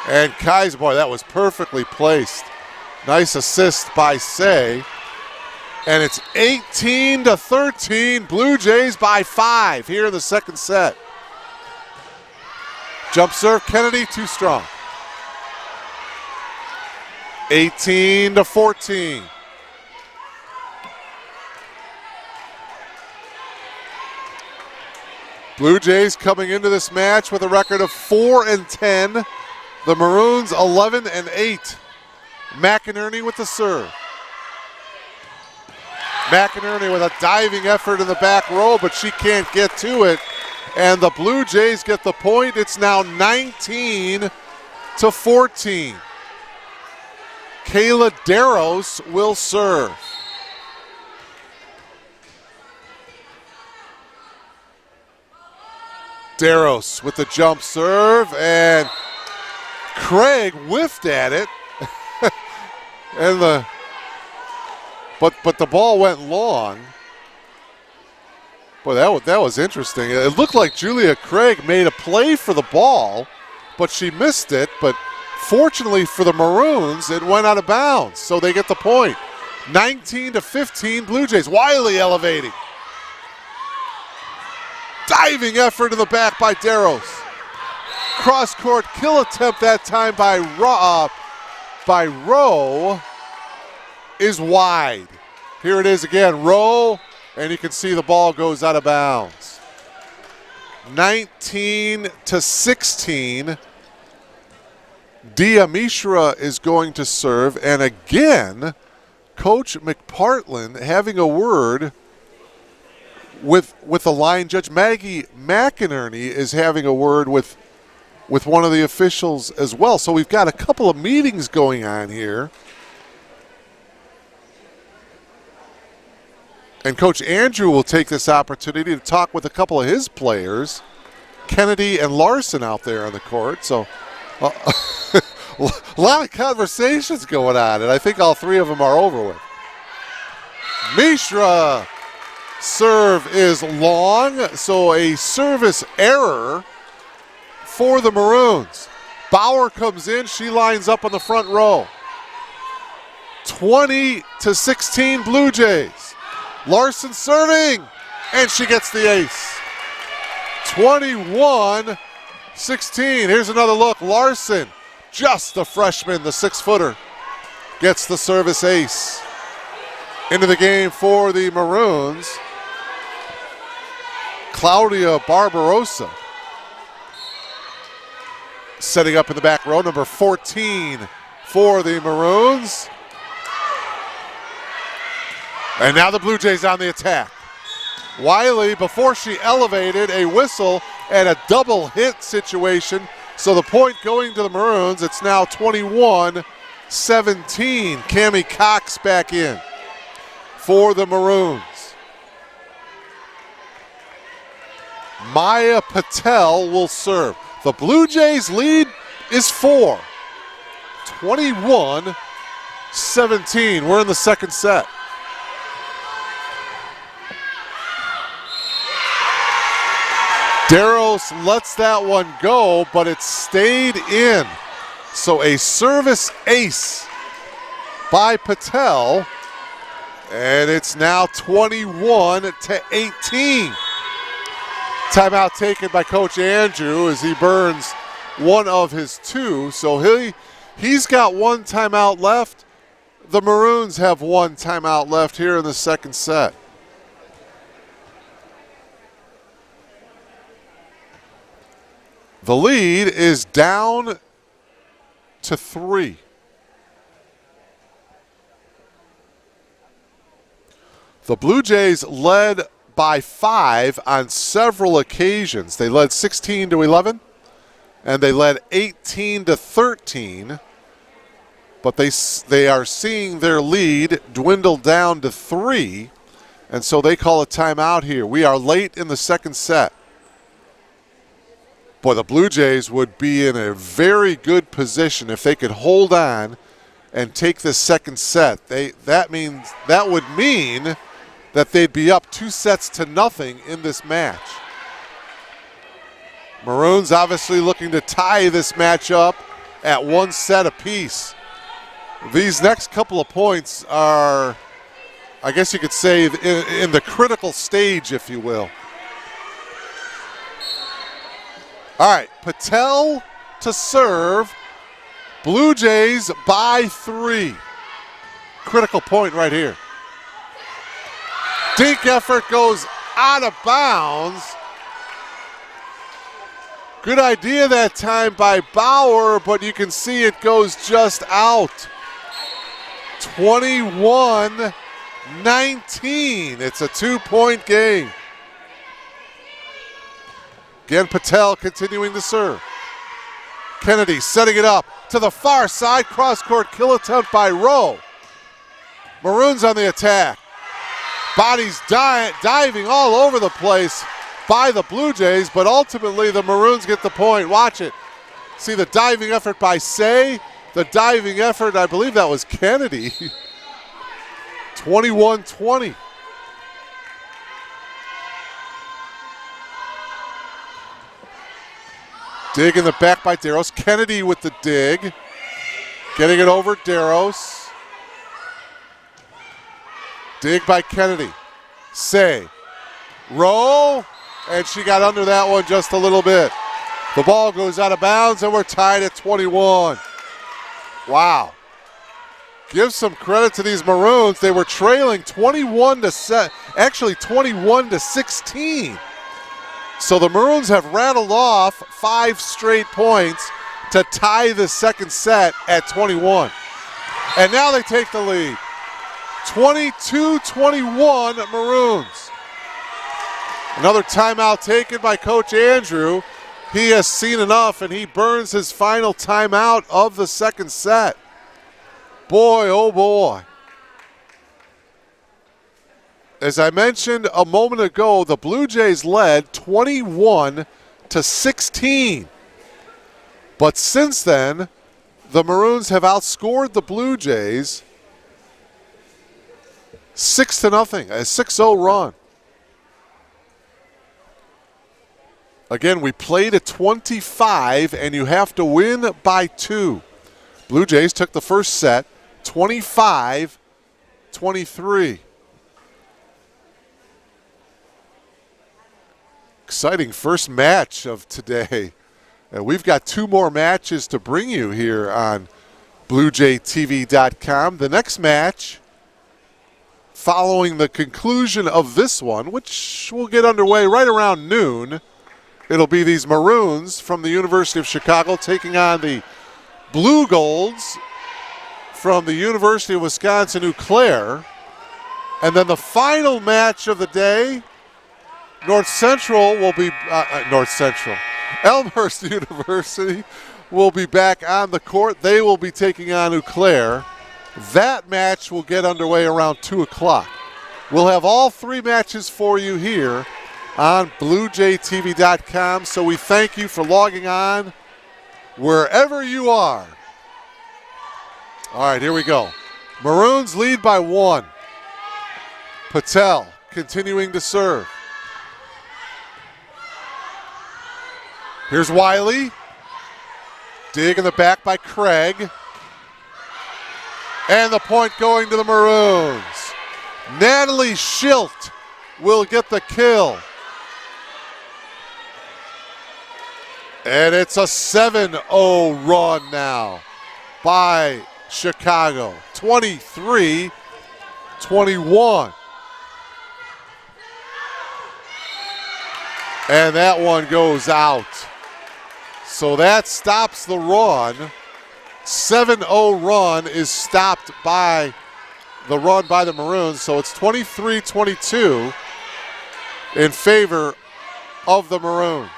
and Kaiser. Boy, that was perfectly placed. Nice assist by Say. And it's 18-13, Blue Jays by 5 here in the second set. Jump serve, Kennedy, too strong. 18-14. Blue Jays coming into this match with a record of 4-10. The Maroons 11-8. McInerney with the serve. McInerney with a diving effort in the back row, but she can't get to it. And the Blue Jays get the point. It's now 19-14. Kayla Deros will serve. Deros with the jump serve, and Craig whiffed at it. And but the ball went long. Boy, that was interesting. It looked like Julia Craig made a play for the ball, but she missed it. But fortunately for the Maroons, it went out of bounds, so they get the point. 19-15 Blue Jays. Wiley elevating. Diving effort in the back by Deros. Cross-court kill attempt that time by Rowe is wide. Here it is again, Rowe, and you can see the ball goes out of bounds. 19-16. Dia Mishra is going to serve, and again, Coach McPartland having a word with the line judge. Maggie McInerney is having a word with one of the officials as well. So we've got a couple of meetings going on here. And Coach Andrew will take this opportunity to talk with a couple of his players, Kennedy and Larson, out there on the court. So a lot of conversations going on, and I think all three of them are over with. Mishra. Serve is long, so a service error for the Maroons. Bauer comes in, she lines up on the front row. 20-16 Blue Jays. Larson serving, and she gets the ace. 21-16. Here's another look. Larson, just a freshman, the 6-footer, gets the service ace. Into the game for the Maroons, Claudia Barbarossa. Setting up in the back row, number 14 for the Maroons. And now the Blue Jays on the attack. Wiley, before she elevated, a whistle and a double hit situation. So the point going to the Maroons. It's now 21-17. Cammie Cox back in for the Maroons. Maya Patel will serve. The Blue Jays lead is 4. 21-17. We're in the second set. Deros lets that one go, but it stayed in. So a service ace by Patel, and it's now 21-18. Timeout taken by Coach Andrew as he burns one of his two. So he's got one timeout left. The Maroons have one timeout left here in the second set. The lead is down to 3. The Blue Jays led by 5 on several occasions. They led 16-11, and they led 18-13. But they are seeing their lead dwindle down to 3, and so they call a timeout here. We are late in the second set. Boy, the Blue Jays would be in a very good position if they could hold on and take this second set. That would mean that they'd be up 2-0 in this match. Maroons obviously looking to tie this match up at 1 set apiece. These next couple of points are, I guess you could say, in the critical stage, if you will. All right, Patel to serve. Blue Jays by 3. Critical point right here. Dink effort goes out of bounds. Good idea that time by Bauer, but you can see it goes just out. 21-19. It's a 2-point game. Again, Patel continuing to serve. Kennedy setting it up to the far side. Cross-court kill attempt by Rowe. Maroons on the attack. Bodies diving all over the place by the Blue Jays, but ultimately the Maroons get the point. Watch it. See the diving effort by Say. The diving effort, I believe that was Kennedy. 21-20. Dig in the back by Deros. Kennedy with the dig. Getting it over Deros. Dig by Kennedy. Say. Roll. And she got under that one just a little bit. The ball goes out of bounds and we're tied at 21. Wow. Give some credit to these Maroons. They were trailing 21-16. So the Maroons have rattled off 5 straight points to tie the second set at 21. And now they take the lead. 22-21 Maroons. Another timeout taken by Coach Andrew. He has seen enough and he burns his final timeout of the second set. Boy, oh boy. As I mentioned a moment ago, the Blue Jays led 21-16. But since then, the Maroons have outscored the Blue Jays 6-0, a 6-0 run. Again, we played at 25, and you have to win by 2. Blue Jays took the first set, 25-23. Exciting first match of today. And we've got 2 more matches to bring you here on BlueJayTV.com. The next match, following the conclusion of this one, which will get underway right around noon, it'll be these Maroons from the University of Chicago taking on the Blue Golds from the University of Wisconsin-Eau Claire. And then the final match of the day, Elmhurst University will be back on the court. They will be taking on Eau Claire. That match will get underway around 2 o'clock. We'll have all 3 matches for you here on BlueJayTV.com. So we thank you for logging on wherever you are. All right, here we go. Maroons lead by 1. Patel continuing to serve. Here's Wiley. Dig in the back by Craig. And the point going to the Maroons. Natalie Schilt will get the kill. And it's a 7-0 run now by Chicago. 23-21. And that one goes out. So that stops the run. 7-0 run is stopped by the run by the Maroons. So it's 23-22 in favor of the Maroons.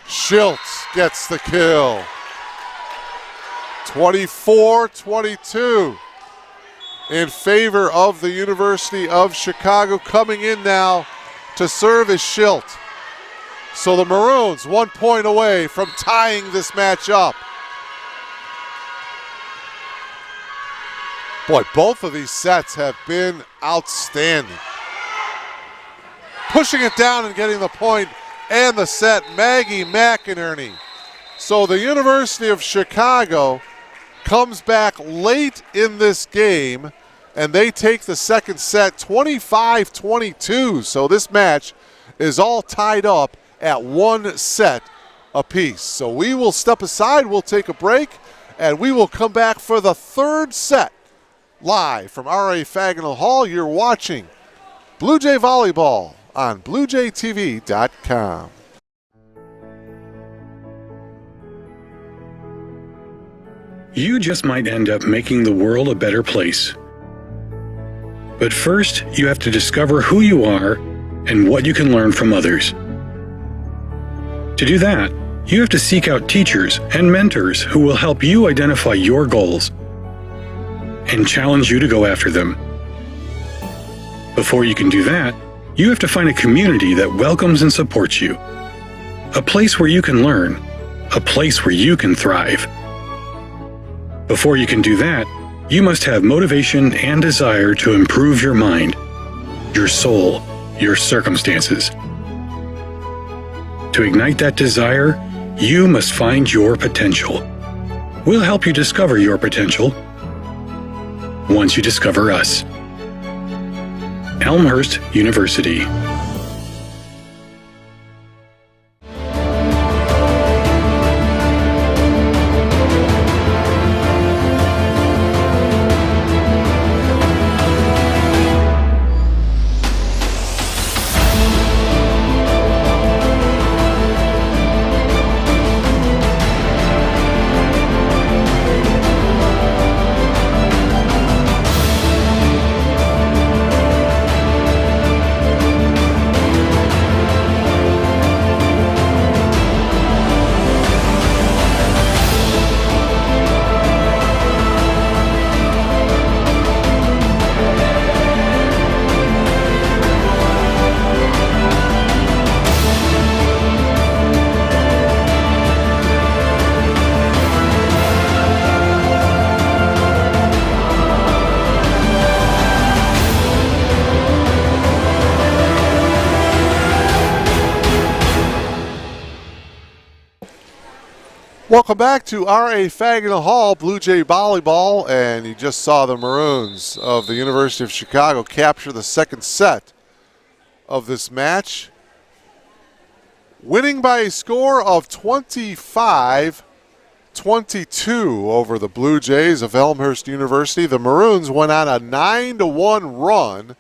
Schultz gets the kill. 24-22 in favor of the University of Chicago. Coming in now to serve is Schilt. So the Maroons 1 point away from tying this match up. Boy, both of these sets have been outstanding. Pushing it down and getting the point and the set, Maggie McInerney. So the University of Chicago comes back late in this game, and they take the second set 25-22. So this match is all tied up at 1 set apiece. So we will step aside, we'll take a break, and we will come back for the third set. Live from R.A. Fagnall Hall, you're watching Blue Jay Volleyball on BlueJayTV.com. You just might end up making the world a better place. But first, you have to discover who you are and what you can learn from others. To do that, you have to seek out teachers and mentors who will help you identify your goals and challenge you to go after them. Before you can do that, you have to find a community that welcomes and supports you. A place where you can learn. A place where you can thrive. Before you can do that, you must have motivation and desire to improve your mind, your soul, your circumstances. To ignite that desire, you must find your potential. We'll help you discover your potential once you discover us. Elmhurst University. Welcome back to R.A. Fagnall Hall, Blue Jay Volleyball, and you just saw the Maroons of the University of Chicago capture the second set of this match, winning by a score of 25-22 over the Blue Jays of Elmhurst University. The Maroons went on a 9-1 run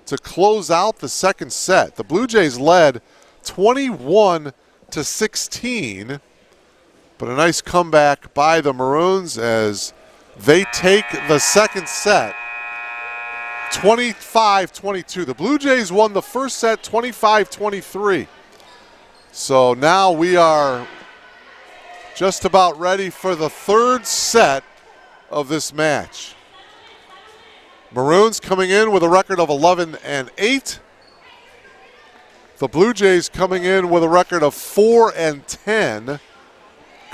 to close out the second set. The Blue Jays led 21-16. But a nice comeback by the Maroons as they take the second set 25-22. The Blue Jays won the first set 25-23. So now we are just about ready for the third set of this match. Maroons coming in with a record of 11-8. The Blue Jays coming in with a record of 4-10.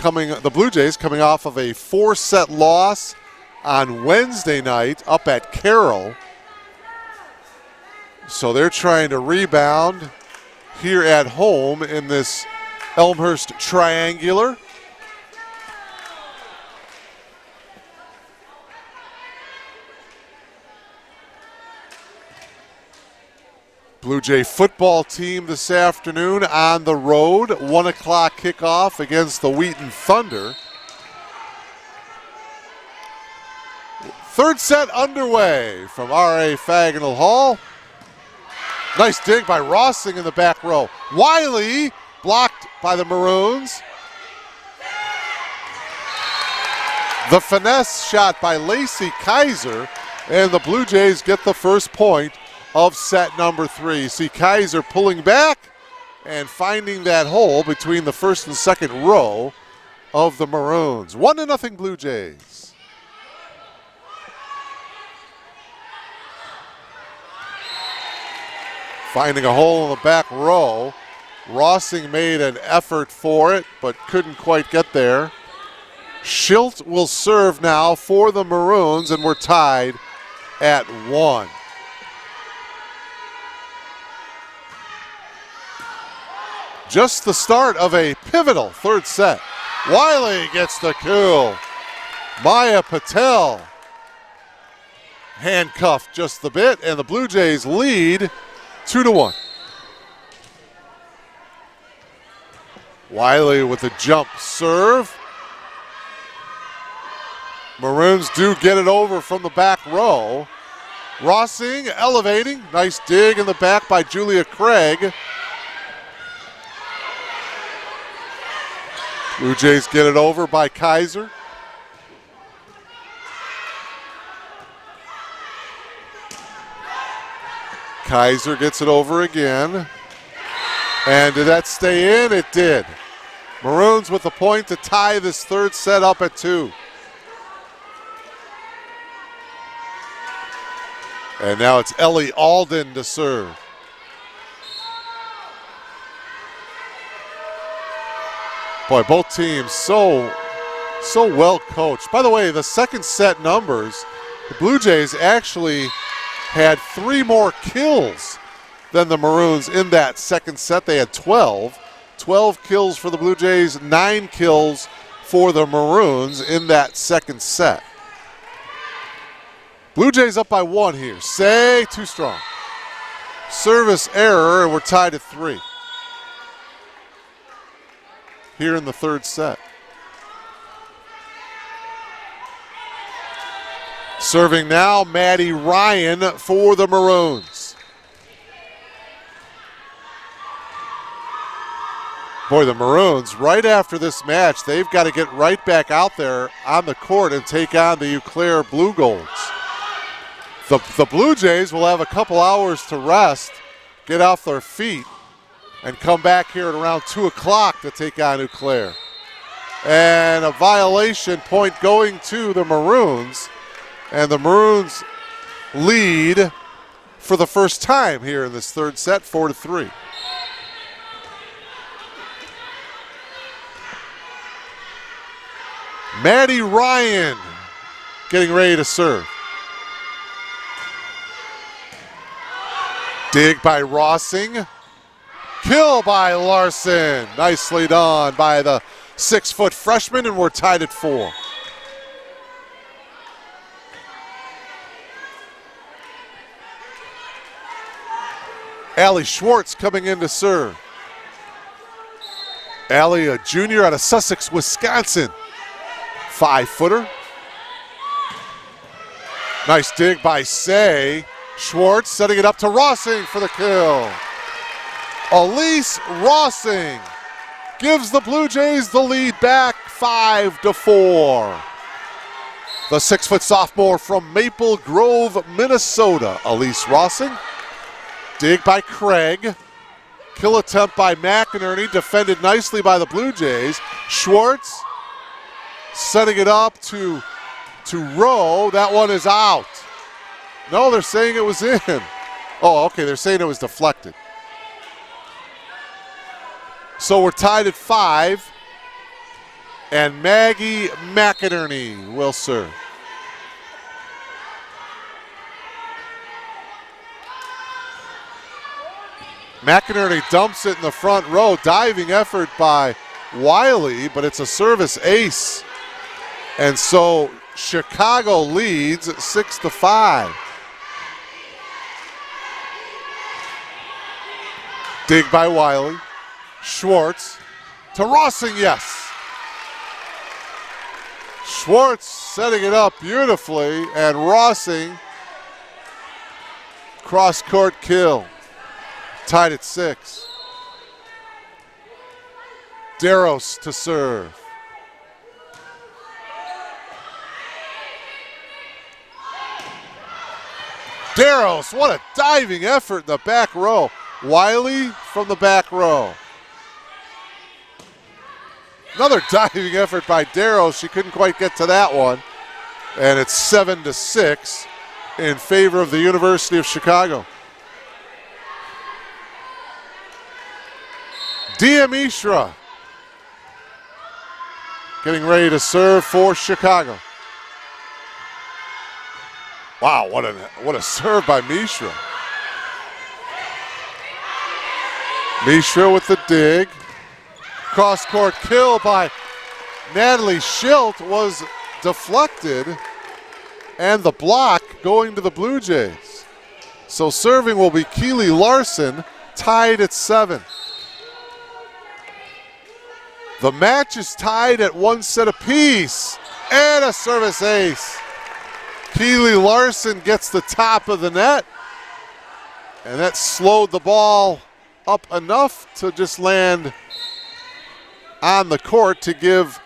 The Blue Jays coming off of a 4-set loss on Wednesday night up at Carroll. So they're trying to rebound here at home in this Elmhurst triangular. Blue Jay football team this afternoon on the road. 1 o'clock kickoff against the Wheaton Thunder. Third set underway from R.A. Fagnall Hall. Nice dig by Rossing in the back row. Wiley blocked by the Maroons. The finesse shot by Lacey Kaiser, and the Blue Jays get the first point of set number 3. See Kaiser pulling back and finding that hole between the first and second row of the Maroons. 1-0 Blue Jays. Finding a hole in the back row. Rossing made an effort for it, but couldn't quite get there. Schilt will serve now for the Maroons, and we're tied at 1. Just the start of a pivotal third set. Wiley gets the kill. Maya Patel handcuffed just a bit, and the Blue Jays lead 2-1. Wiley with a jump serve. Maroons do get it over from the back row. Rossing elevating. Nice dig in the back by Julia Craig. Blue Jays get it over by Kaiser. Kaiser gets it over again. And did that stay in? It did. Maroons with the point to tie this third set up at 2. And now it's Ellie Alden to serve. Boy, both teams so well coached. By the way, the second set numbers, the Blue Jays actually had 3 more kills than the Maroons in that second set. They had 12. 12 kills for the Blue Jays, 9 kills for the Maroons in that second set. Blue Jays up by 1 here. Say, too strong. Service error, and we're tied at 3. Here in the third set. Serving now, Maddie Ryan for the Maroons. Boy, the Maroons, right after this match, they've got to get right back out there on the court and take on the Eau Claire Blue Golds. The Blue Jays will have a couple hours to rest, get off their feet, and come back here at around 2 o'clock to take on Eau Claire. And a violation point going to the Maroons. And the Maroons lead for the first time here in this third set, 4-3. Maddie Ryan getting ready to serve. Dig by Rossing. Kill by Larson. Nicely done by the 6-foot freshman, and we're tied at 4. Allie Schwartz coming in to serve. Allie, a junior out of Sussex, Wisconsin. 5-footer. Nice dig by Say. Schwartz setting it up to Rossing for the kill. Elise Rossing gives the Blue Jays the lead back 5-4. The 6-foot sophomore from Maple Grove, Minnesota, Elise Rossing. Dig by Craig. Kill attempt by McInerney, defended nicely by the Blue Jays. Schwartz setting it up to Rowe. That one is out. No, they're saying it was in. Oh, okay, they're saying it was deflected. So we're tied at 5, and Maggie McInerney will serve. McInerney dumps it in the front row. Diving effort by Wiley, but it's a service ace. And so Chicago leads 6-5. Dig by Wiley. Schwartz to Rossing, yes. Schwartz setting it up beautifully, and Rossing cross-court kill. Tied at 6. Deros to serve. Deros, what a diving effort in the back row. Wiley from the back row. Another diving effort by Deros. She couldn't quite get to that one. And it's 7-6 in favor of the University of Chicago. Dia Mishra getting ready to serve for Chicago. Wow, what a serve by Mishra. Mishra with the dig. Cross-court kill by Natalie Schilt was deflected, and the block going to the Blue Jays. So serving will be Keely Larson, tied at 7. The match is tied at 1 set apiece, and a service ace. Keely Larson gets the top of the net, and that slowed the ball up enough to just land on the court to give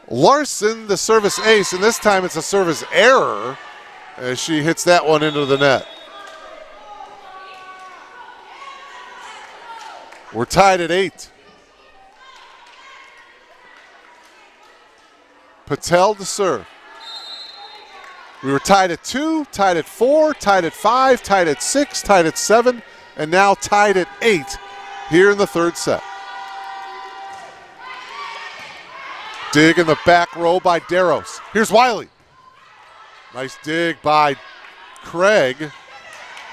Larson the service ace, and this time it's a service error as she hits that one into the net. We're tied at 8. Patel to serve. We were tied at 2, tied at 4, tied at 5, tied at 6, tied at 7, and now tied at 8 here in the third set. Dig in the back row by Deros. Here's Wiley. Nice dig by Craig.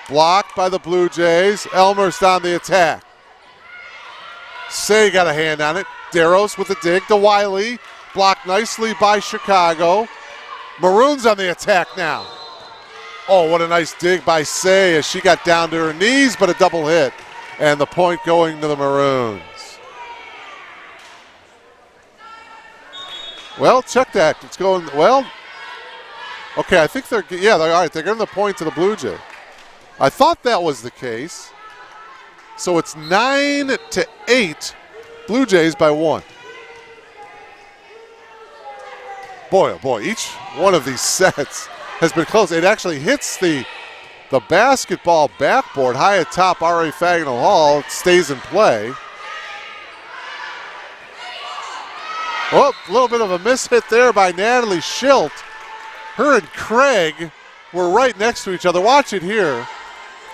Blocked by the Blue Jays. Elmhurst on the attack. Say got a hand on it. Deros with the dig to Wiley. Blocked nicely by Chicago. Maroons on the attack now. Oh, what a nice dig by Say as she got down to her knees, but a double hit. And the point going to the Maroons. Well, check that. It's going, well, okay, I think they're all right. They're giving the point to the Blue Jays. I thought that was the case. So it's 9-8, Blue Jays by 1. Boy, oh boy, each one of these sets has been close. It actually hits the basketball backboard high atop R.A. Fagnall Hall. It stays in play. Oh, a little bit of a mishit there by Natalie Schilt. Her and Craig were right next to each other. Watch it here.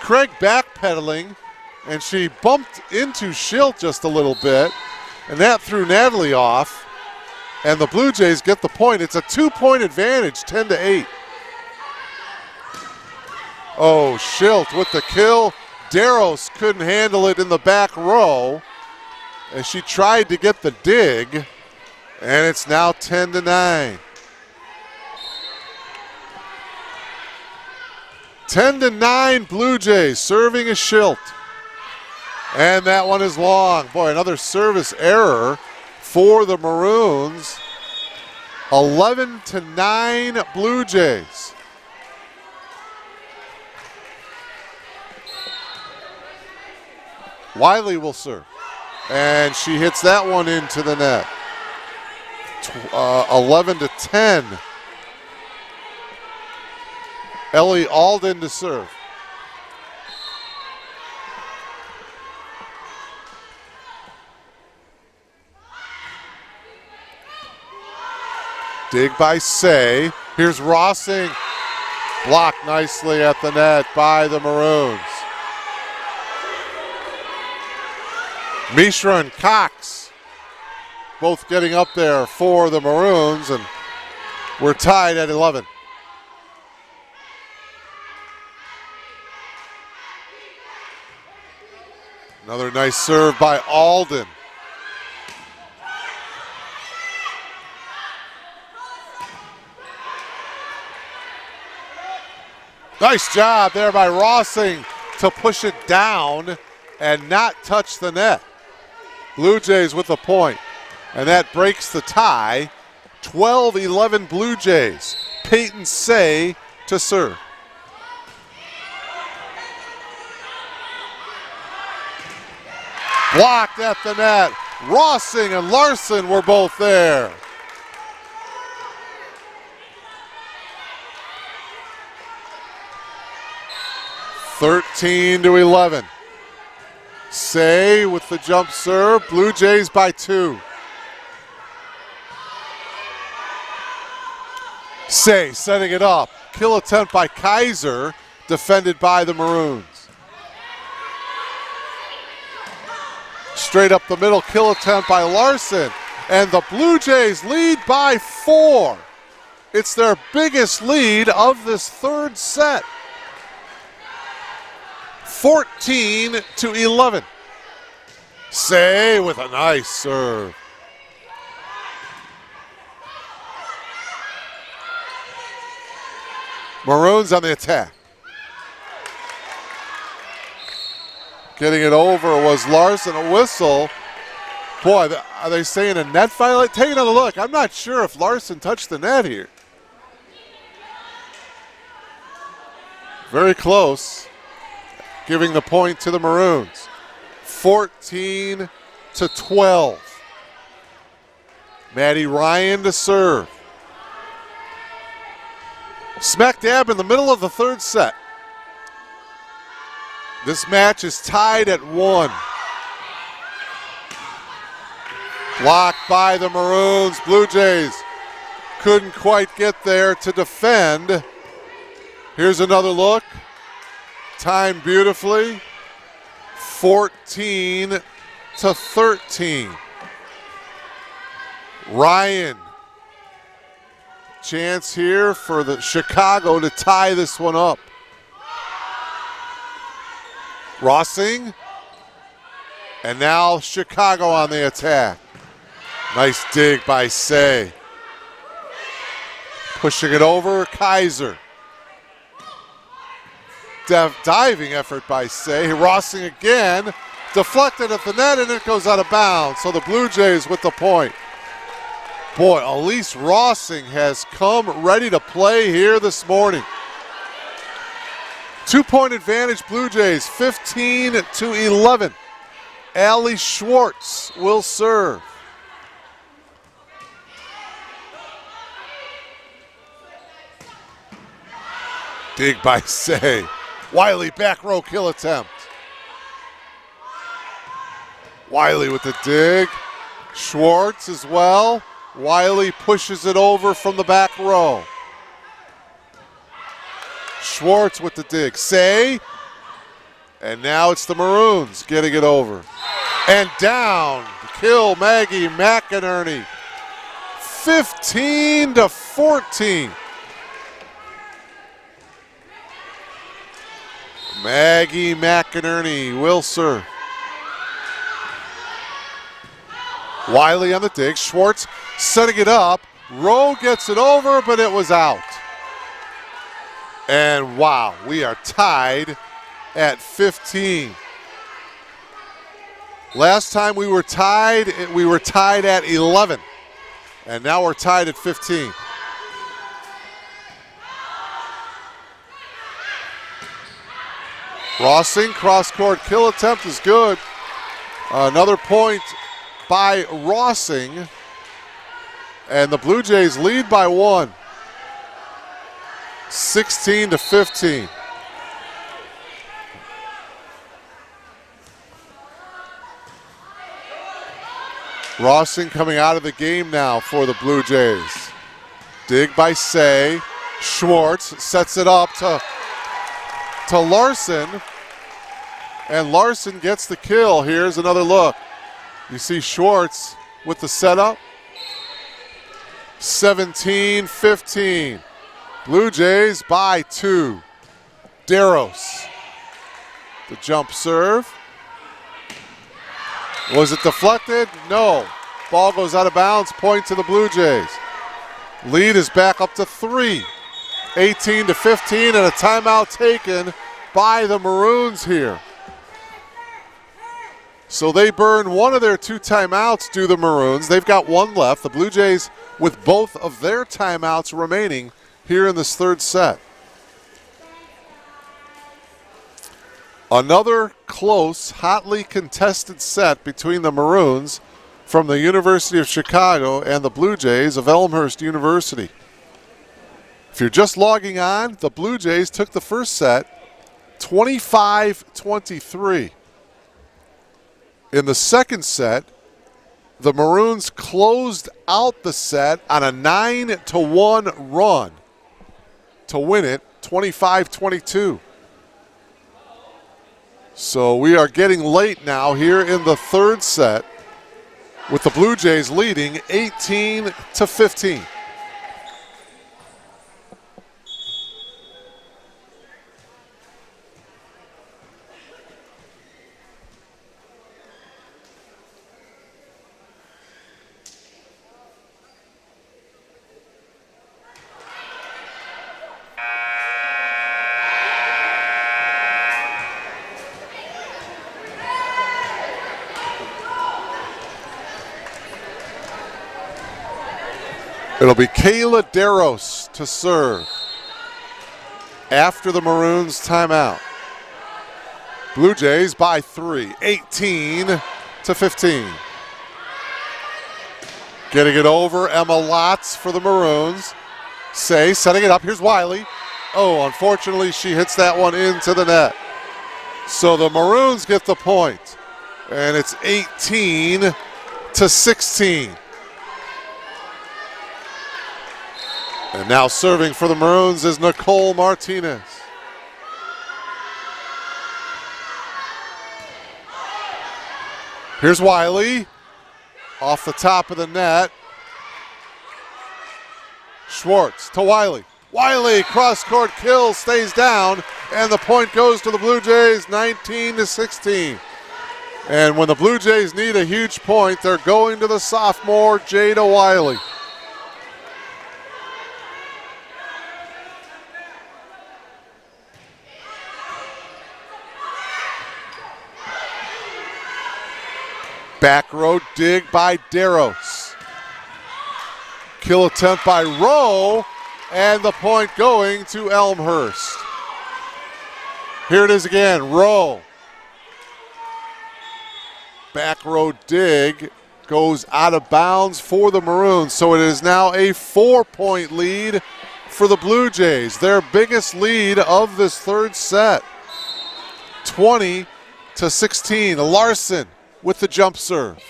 Craig backpedaling, and she bumped into Schilt just a little bit, and that threw Natalie off. And the Blue Jays get the point. It's a 2-point advantage, 10-8. Oh, Schilt with the kill. Deros couldn't handle it in the back row as she tried to get the dig, and it's now 10-9. 10-9 Blue Jays, serving is Schilt. And that one is long. Boy, another service error for the Maroons. 11-9 Blue Jays. Wiley will serve. And she hits that one into the net. 11-10. Ellie Alden to serve. Dig by Say. Here's Rossing. Blocked nicely at the net by the Maroons. Mishra and Cox both getting up there for the Maroons, and we're tied at 11. Another nice serve by Alden. Nice job there by Rossing to push it down and not touch the net. Blue Jays with the point, and that breaks the tie. 12-11 Blue Jays. Peyton Say to serve. Blocked at the net. Rossing and Larson were both there. (13 to 11). Say with the jump serve. Blue Jays by 2. Say setting it up. Kill attempt by Kaiser, defended by the Maroons. Straight up the middle, kill attempt by Larson. And the Blue Jays lead by 4. It's their biggest lead of this third set. 14 to 11. Say with a nice serve. Maroons on the attack. Getting it over was Larson, a whistle. Boy, are they saying a net violation? Take another look. I'm not sure if Larson touched the net here. Very close. Giving the point to the Maroons. 14 to 12. Maddie Ryan to serve. Smack dab in the middle of the third set. This match is tied at 1. Blocked by the Maroons. Blue Jays couldn't quite get there to defend. Here's another look. Timed beautifully. 14 to 13. Ryan. Chance here for the Chicago to tie this one up. Rossing. And now Chicago on the attack. Nice dig by Say. Pushing it over, Kaiser. Diving effort by Say. Rossing again. Deflected at the net, and it goes out of bounds. So the Blue Jays with the point. Boy, Elise Rossing has come ready to play here this morning. 2-point advantage, Blue Jays, 15 to 11. Allie Schwartz will serve. Dig by Say. Wiley back row kill attempt. Wiley with the dig. Schwartz as well. Wiley pushes it over from the back row. Schwartz with the dig. Say. And now it's the Maroons getting it over. And down. Kill Maggie McInerney. 15 to 14. Maggie McInerney will serve. Wiley on the dig. Schwartz setting it up. Rowe gets it over, but it was out. And wow, we are tied at 15. Last time we were tied at 11. And now we're tied at 15. Rossing, cross-court kill attempt is good. Another point by Rossing. And the Blue Jays lead by 1. 16 to 15. Rossing coming out of the game now for the Blue Jays. Dig by Say. Schwartz sets it up to Larson. And Larson gets the kill. Here's another look. You see Schwartz with the setup. 17-15. Blue Jays by 2. Deros. The jump serve. Was it deflected? No. Ball goes out of bounds, point to the Blue Jays. Lead is back up to 3. 18-15, and a timeout taken by the Maroons here. So they burn one of their 2 timeouts, do the Maroons. They've got 1 left. The Blue Jays with both of their timeouts remaining here in this 3rd set. Another close, hotly contested set between the Maroons from the University of Chicago and the Blue Jays of Elmhurst University. If you're just logging on, the Blue Jays took the first set 25-23. In the second set, the Maroons closed out the set on a 9-1 run to win it 25-22. So we are getting late now here in the 3rd set with the Blue Jays leading 18-15. It'll be Kayla Deros to serve after the Maroons timeout. Blue Jays by 3, 18-15. Getting it over, Emma Lotz for the Maroons. Setting it up, here's Wiley. Oh, unfortunately she hits that one into the net. So the Maroons get the point, and it's 18-16. And now serving for the Maroons is Nicole Martinez. Here's Wiley off the top of the net. Schwartz to Wiley. Wiley, cross-court kill, stays down, and the point goes to the Blue Jays, 19-16. And when the Blue Jays need a huge point, they're going to the sophomore, Jada Wiley. Back row dig by Deros. Kill attempt by Rowe, and the point going to Elmhurst. Here it is again, Rowe. Back row dig goes out of bounds for the Maroons, so it is now a 4-point lead for the Blue Jays, their biggest lead of this 3rd set. 20-16, Larson with the jump serve.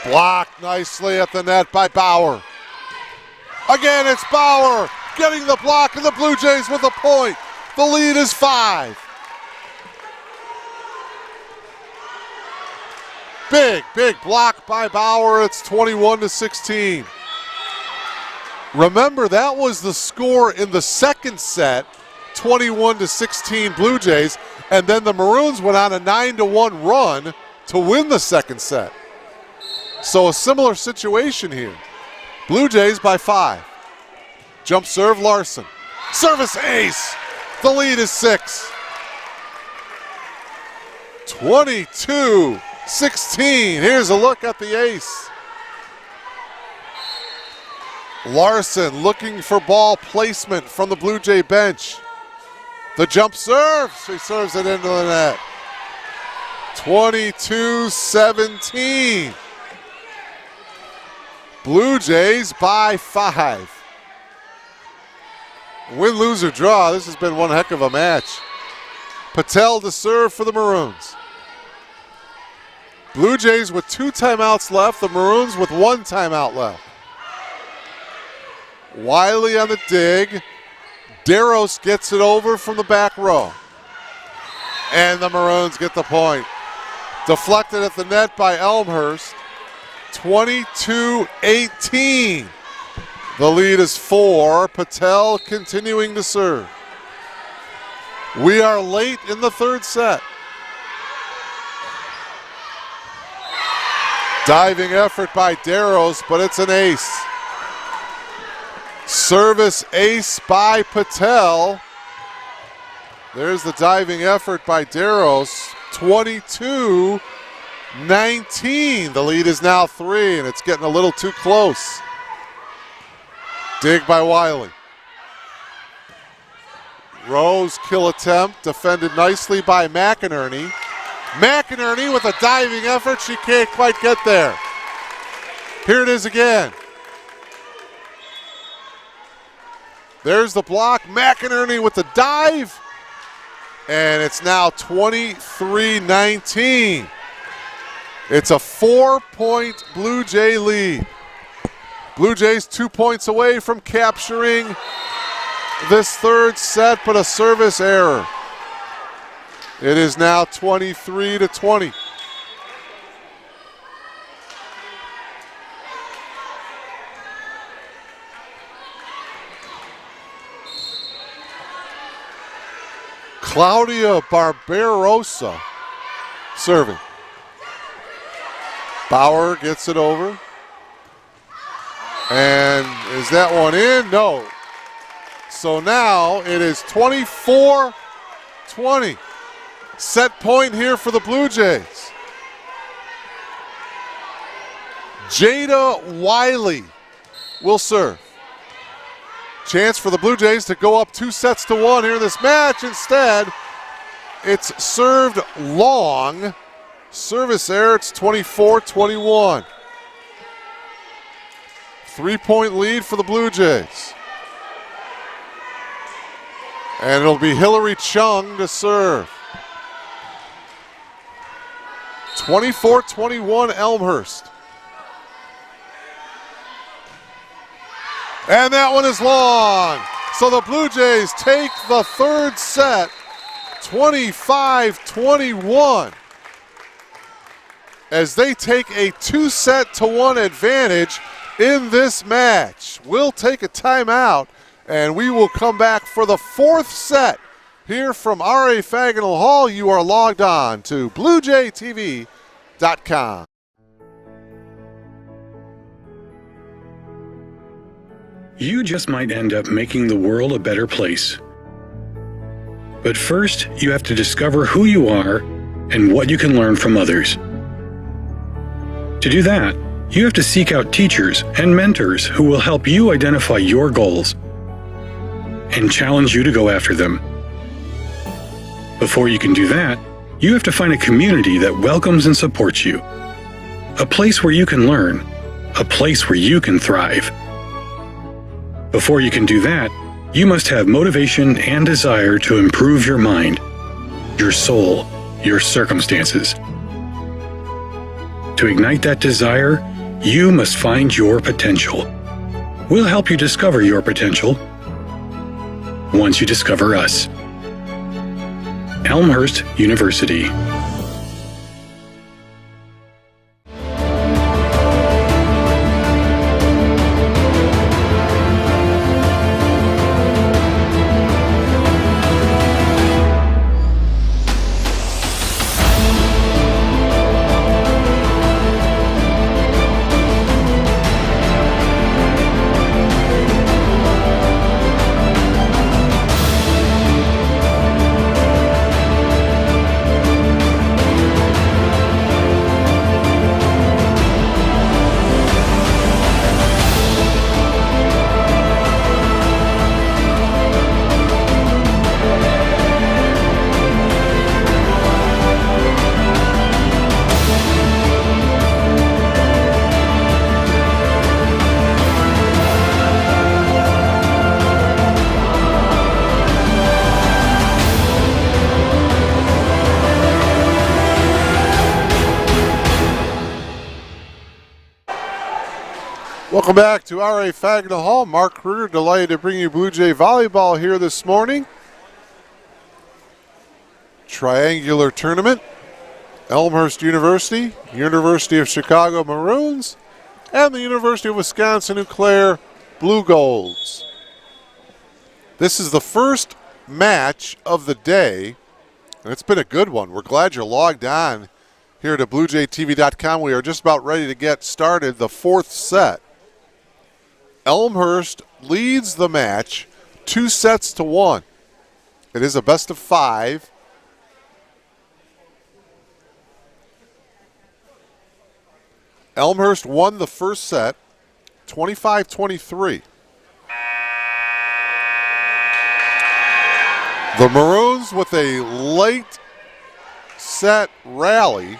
Blocked nicely at the net by Bauer. Again, it's Bauer getting the block, and the Blue Jays with a point. The lead is 5. Big block by Bauer. It's 21-16. Remember, that was the score in the second set, 21-16 Blue Jays, and then the Maroons went on a 9-1 run to win the second set. So a similar situation here. Blue Jays by 5. Jump serve, Larson. Service ace. The lead is 6. 22-16. Here's a look at the ace. Larson looking for ball placement from the Blue Jay bench. The jump serve. She serves it into the net. 22-17. Blue Jays by 5. Win, lose, or draw, this has been one heck of a match. Patel to serve for the Maroons. Blue Jays with 2 timeouts left, the Maroons with 1 timeout left. Wiley on the dig. Deros gets it over from the back row. And the Maroons get the point. Deflected at the net by Elmhurst. 22-18. The lead is 4. Patel continuing to serve. We are late in the 3rd set. Diving effort by Darrows, but it's an ace. Service ace by Patel. There's the diving effort by Darrows. 22-19. The lead is now 3, and it's getting a little too close. Dig by Wiley. Rose kill attempt, defended nicely by McInerney. McInerney with a diving effort. She can't quite get there. Here it is again. There's the block. McInerney with the dive. And it's now 23-19. It's a 4-point Blue Jay lead. Blue Jays 2 points away from capturing this third set, but a service error. It is now 23-20. Claudia Barbarossa serving. Bauer gets it over. And is that one in? No. So now it is 24-20. Set point here for the Blue Jays. Jada Wiley will serve. Chance for the Blue Jays to go up 2-1 here in this match. Instead, it's served long. Service error, it's 24-21. 3-point lead for the Blue Jays. And it'll be Hillary Chung to serve. 24-21 Elmhurst. And that one is long. So the Blue Jays take the third set, 25-21. As they take a 2-1 advantage in this match. We'll take a timeout, and we will come back for the fourth set here from R.A. Fagenal Hall. You are logged on to BlueJayTV.com. You just might end up making the world a better place. But first, you have to discover who you are and what you can learn from others. To do that, you have to seek out teachers and mentors who will help you identify your goals and challenge you to go after them. Before you can do that, you have to find a community that welcomes and supports you. A place where you can learn, a place where you can thrive. Before you can do that, you must have motivation and desire to improve your mind, your soul, your circumstances. To ignite that desire, you must find your potential. We'll help you discover your potential once you discover us. Elmhurst University. Welcome back to R.A. Fagenal Hall. Mark Kruger, delighted to bring you Blue Jay Volleyball here this morning. Triangular tournament. Elmhurst University, University of Chicago Maroons, and the University of Wisconsin-Eau Claire Blue Golds. This is the first match of the day, and it's been a good one. We're glad you're logged on here to BlueJayTV.com. We are just about ready to get started. The fourth set. Elmhurst leads the match 2-1. It is a best of 5. Elmhurst won the first set 25-23. The Maroons, with a late set rally,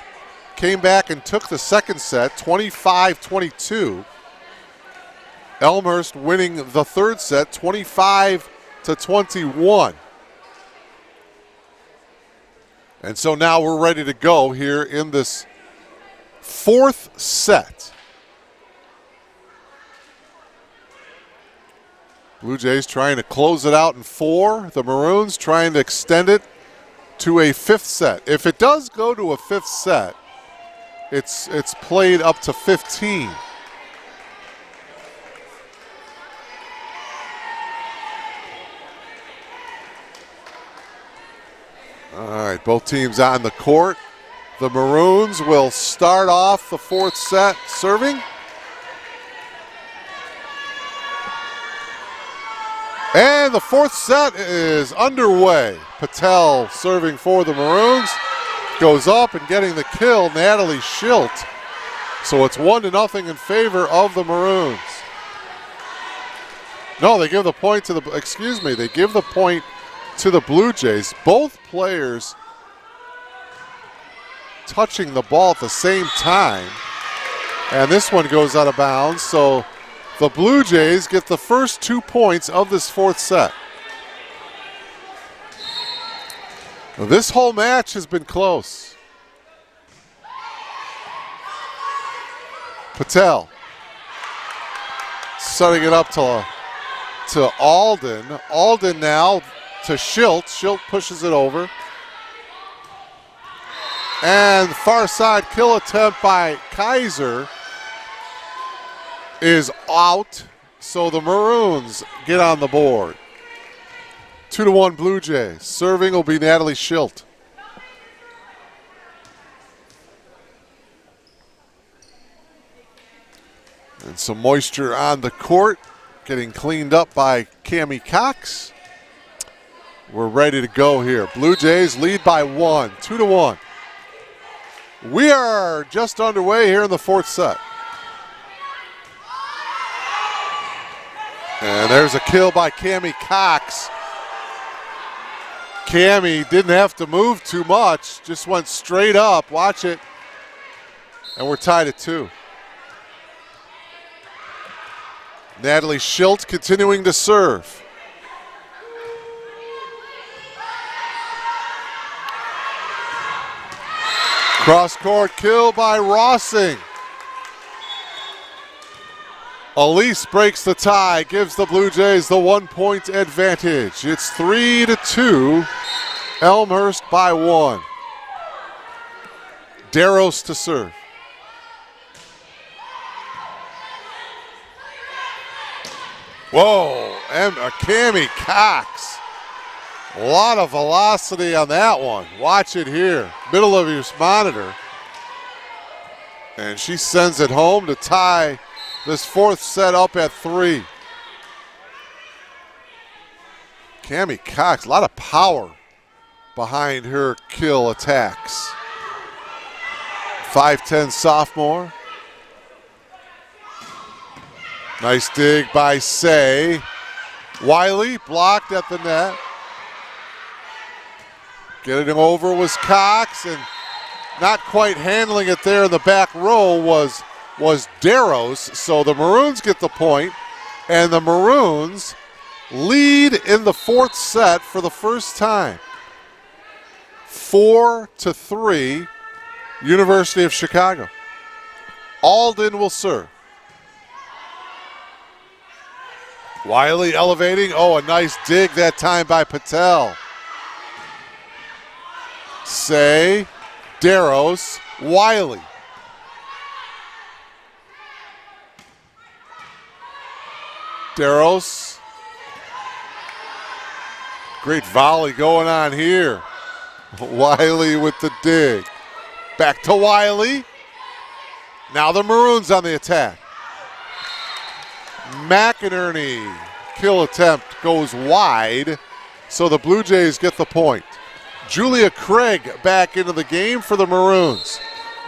came back and took the second set 25-22. Elmhurst winning the third set 25-21. And so now we're ready to go here in this fourth set. Blue Jays trying to close it out in 4. The Maroons trying to extend it to a fifth set. If it does go to a fifth set, it's played up to 15. All right, both teams on the court. The Maroons will start off the fourth set serving. And the fourth set is underway. Patel serving for the Maroons. Goes up and getting the kill, Natalie Schilt. So it's 1-0 in favor of the Maroons. No, they give the point to the, they give the point to the Blue Jays. Both players touching the ball at the same time. And this one goes out of bounds, so the Blue Jays get the first 2 points of this fourth set. Now, this whole match has been close. Patel setting it up to Alden. Alden now to Schilt. Schilt pushes it over. And far side kill attempt by Kaiser is out, so the Maroons get on the board. 2-1 Blue Jays. Serving will be Natalie Schilt. And some moisture on the court, getting cleaned up by Cammie Cox. We're ready to go here. Blue Jays lead by 1, 2-1. We are just underway here in the fourth set. And there's a kill by Cammie Cox. Cammie didn't have to move too much, just went straight up. Watch it. And we're tied at 2. Natalie Schilt continuing to serve. Cross-court kill by Rossing. Elise breaks the tie, gives the Blue Jays the 1-point advantage. It's 3-2, Elmhurst by 1. Darros to serve. Whoa, and Cammie Cox. A lot of velocity on that one. Watch it here, middle of your monitor. And she sends it home to tie this fourth set up at 3. Cammie Cox, a lot of power behind her kill attacks. 5'10" sophomore. Nice dig by Say. Wiley blocked at the net. Getting over was Cox, and not quite handling it there in the back row was Darros. So the Maroons get the point, and the Maroons lead in the fourth set for the first time. 4-3, University of Chicago. Alden will serve. Wiley elevating. Oh, a nice dig that time by Patel. Say, Darros, Wiley. Darros. Great volley going on here. Wiley with the dig. Back to Wiley. Now the Maroons on the attack. McInerney, kill attempt goes wide, so the Blue Jays get the point. Julia Craig back into the game for the Maroons.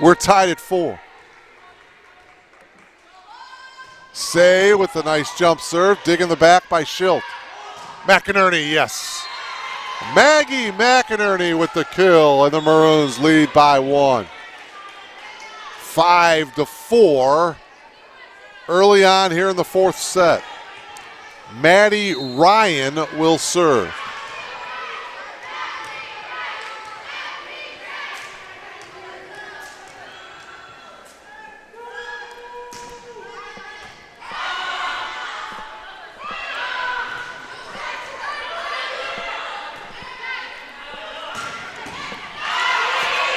We're tied at 4. Say with the nice jump serve, dig in the back by Schilt. McInerney, yes. Maggie McInerney with the kill, and the Maroons lead by 1. 5-4 early on here in the 4th set. Maddie Ryan will serve.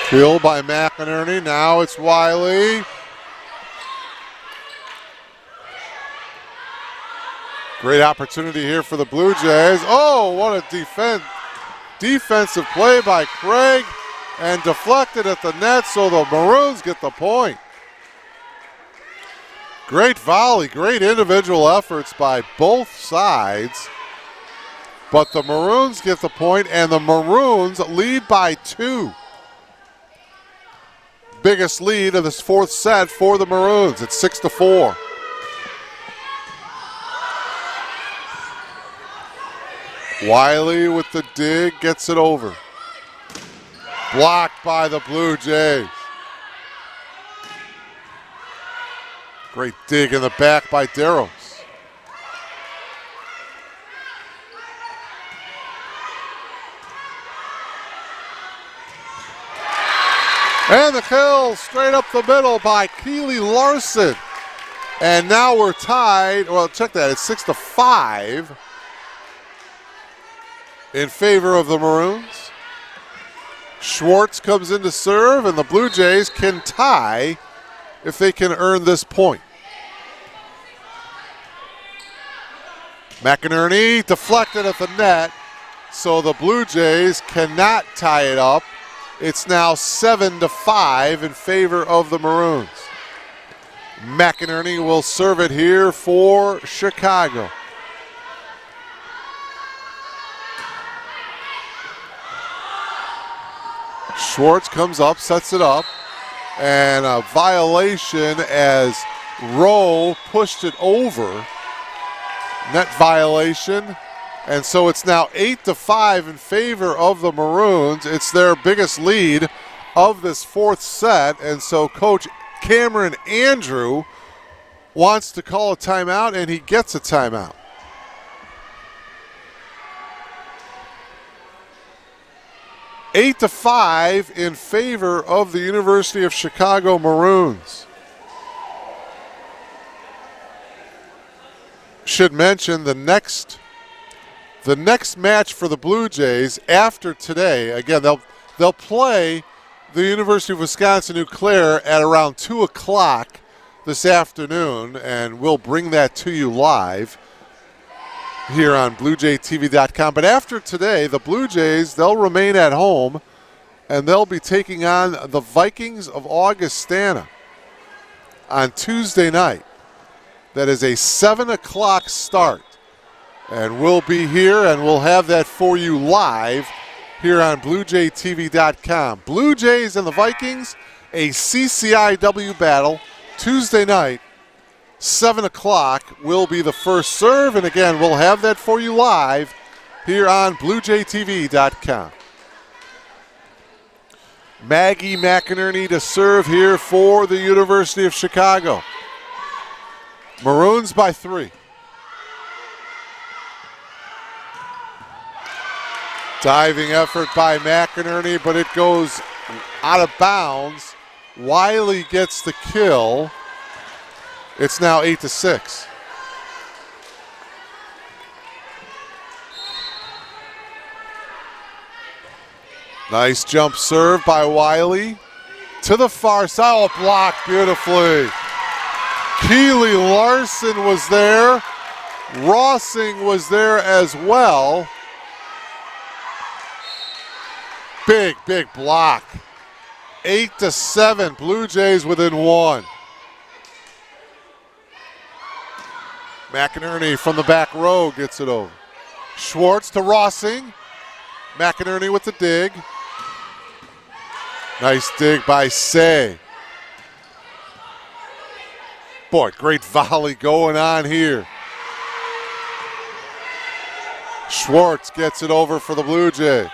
Kill by McInerney. Now it's Wiley. Great opportunity here for the Blue Jays. Oh, what a defensive play by Craig, and deflected at the net, so the Maroons get the point. Great volley, great individual efforts by both sides, but the Maroons get the point, and the Maroons lead by 2. Biggest lead of this 4th set for the Maroons. It's 6-4. Wiley with the dig, gets it over. Blocked by the Blue Jays. Great dig in the back by Darrows. And the kill straight up the middle by Keely Larson. And now we're tied. Well, check that. It's 6-5 in favor of the Maroons. Schwartz comes in to serve, and the Blue Jays can tie if they can earn this point. McInerney deflected at the net, so the Blue Jays cannot tie it up. It's now 7-5 in favor of the Maroons. McInerney will serve it here for Chicago. Schwartz comes up, sets it up, and a violation as Rowe pushed it over. Net violation. And so it's now 8-5 in favor of the Maroons. It's their biggest lead of this 4th set. And so Coach Cameron Andrew wants to call a timeout, and he gets a timeout. Eight to 5 in favor of the University of Chicago Maroons. Should mention the next match for the Blue Jays after today. Again, they'll play the University of Wisconsin-Eau Claire at around 2 o'clock this afternoon, and we'll bring that to you live here on BlueJayTV.com. But after today, the Blue Jays, they'll remain at home, and they'll be taking on the Vikings of Augustana on Tuesday night. That is a 7 o'clock start. And we'll be here, and we'll have that for you live here on BlueJayTV.com. Blue Jays and the Vikings, a CCIW battle Tuesday night. 7 o'clock will be the first serve, and again, we'll have that for you live here on BlueJayTV.com. Maggie McInerney to serve here for the University of Chicago. Maroons by 3. Diving effort by McInerney, but it goes out of bounds. Wiley gets the kill. It's now 8-6. Nice jump serve by Wiley. To the far side, oh, blocked beautifully. Keely Larson was there. Rossing was there as well. Big block. 8-7. Blue Jays within one. McInerney from the back row gets it over. Schwartz to Rossing. McInerney with the dig. Nice dig by Say. Boy, great volley going on here. Schwartz gets it over for the Blue Jays.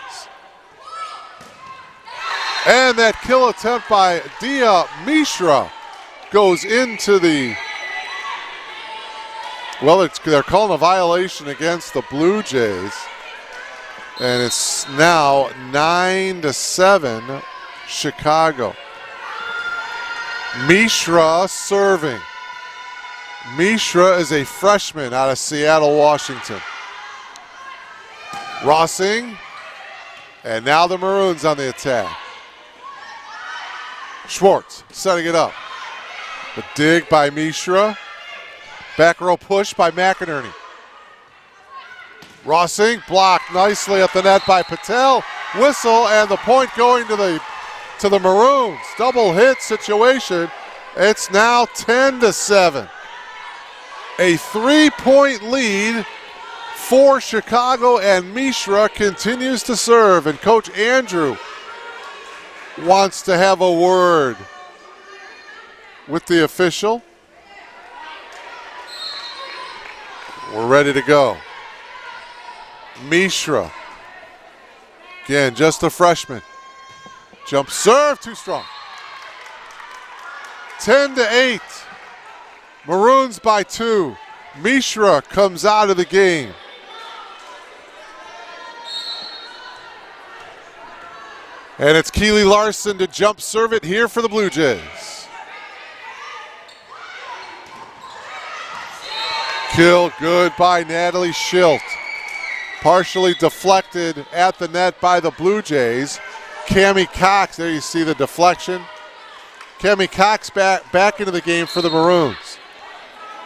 And that kill attempt by Dia Mishra goes into the, well, they're calling a violation against the Blue Jays. And it's now 9-7 Chicago. Mishra serving. Mishra is a freshman out of Seattle, Washington. Rossing, and now the Maroons on the attack. Schwartz setting it up. The dig by Mishra. Back row push by McInerney. Rossing blocked nicely at the net by Patel. Whistle and the point going to the Maroons. Double hit situation. It's now 10-7. A 3-point lead for Chicago, and Mishra continues to serve. And Coach Andrew wants to have a word with the official. We're ready to go. Mishra, again, just a freshman. Jump serve, too strong. 10-8. Maroons by 2. Mishra comes out of the game. And it's Keely Larson to jump serve it here for the Blue Jays. Kill good by Natalie Schilt. Partially deflected at the net by the Blue Jays. Cammie Cox, there you see the deflection. Cammie Cox back into the game for the Maroons.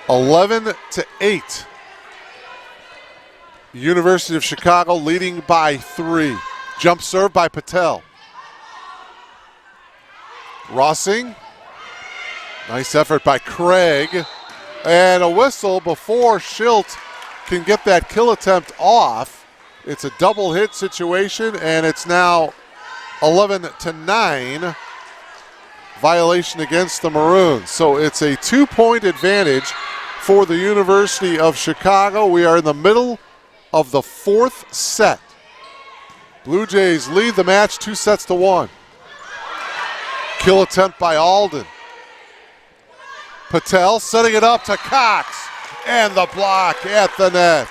11-8. University of Chicago leading by 3. Jump serve by Patel. Rossing. Nice effort by Craig. And a whistle before Schilt can get that kill attempt off. It's a double hit situation, and it's now 11-9. Violation against the Maroons. So it's a 2-point advantage for the University of Chicago. We are in the middle of the 4th set. Blue Jays lead the match 2-1. Kill attempt by Alden. Patel setting it up to Cox, and the block at the net.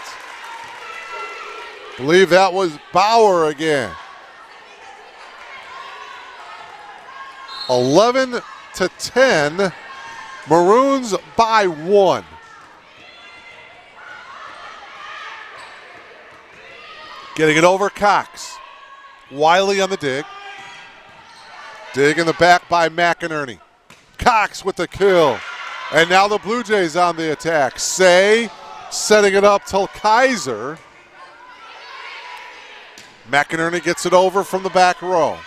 Believe that was Bauer again. 11-10, Maroons by 1. Getting it over, Cox. Wiley on the dig. Dig in the back by McInerney. Cox with the kill. And now the Blue Jays on the attack. Say setting it up to Kaiser. McInerney gets it over from the back row.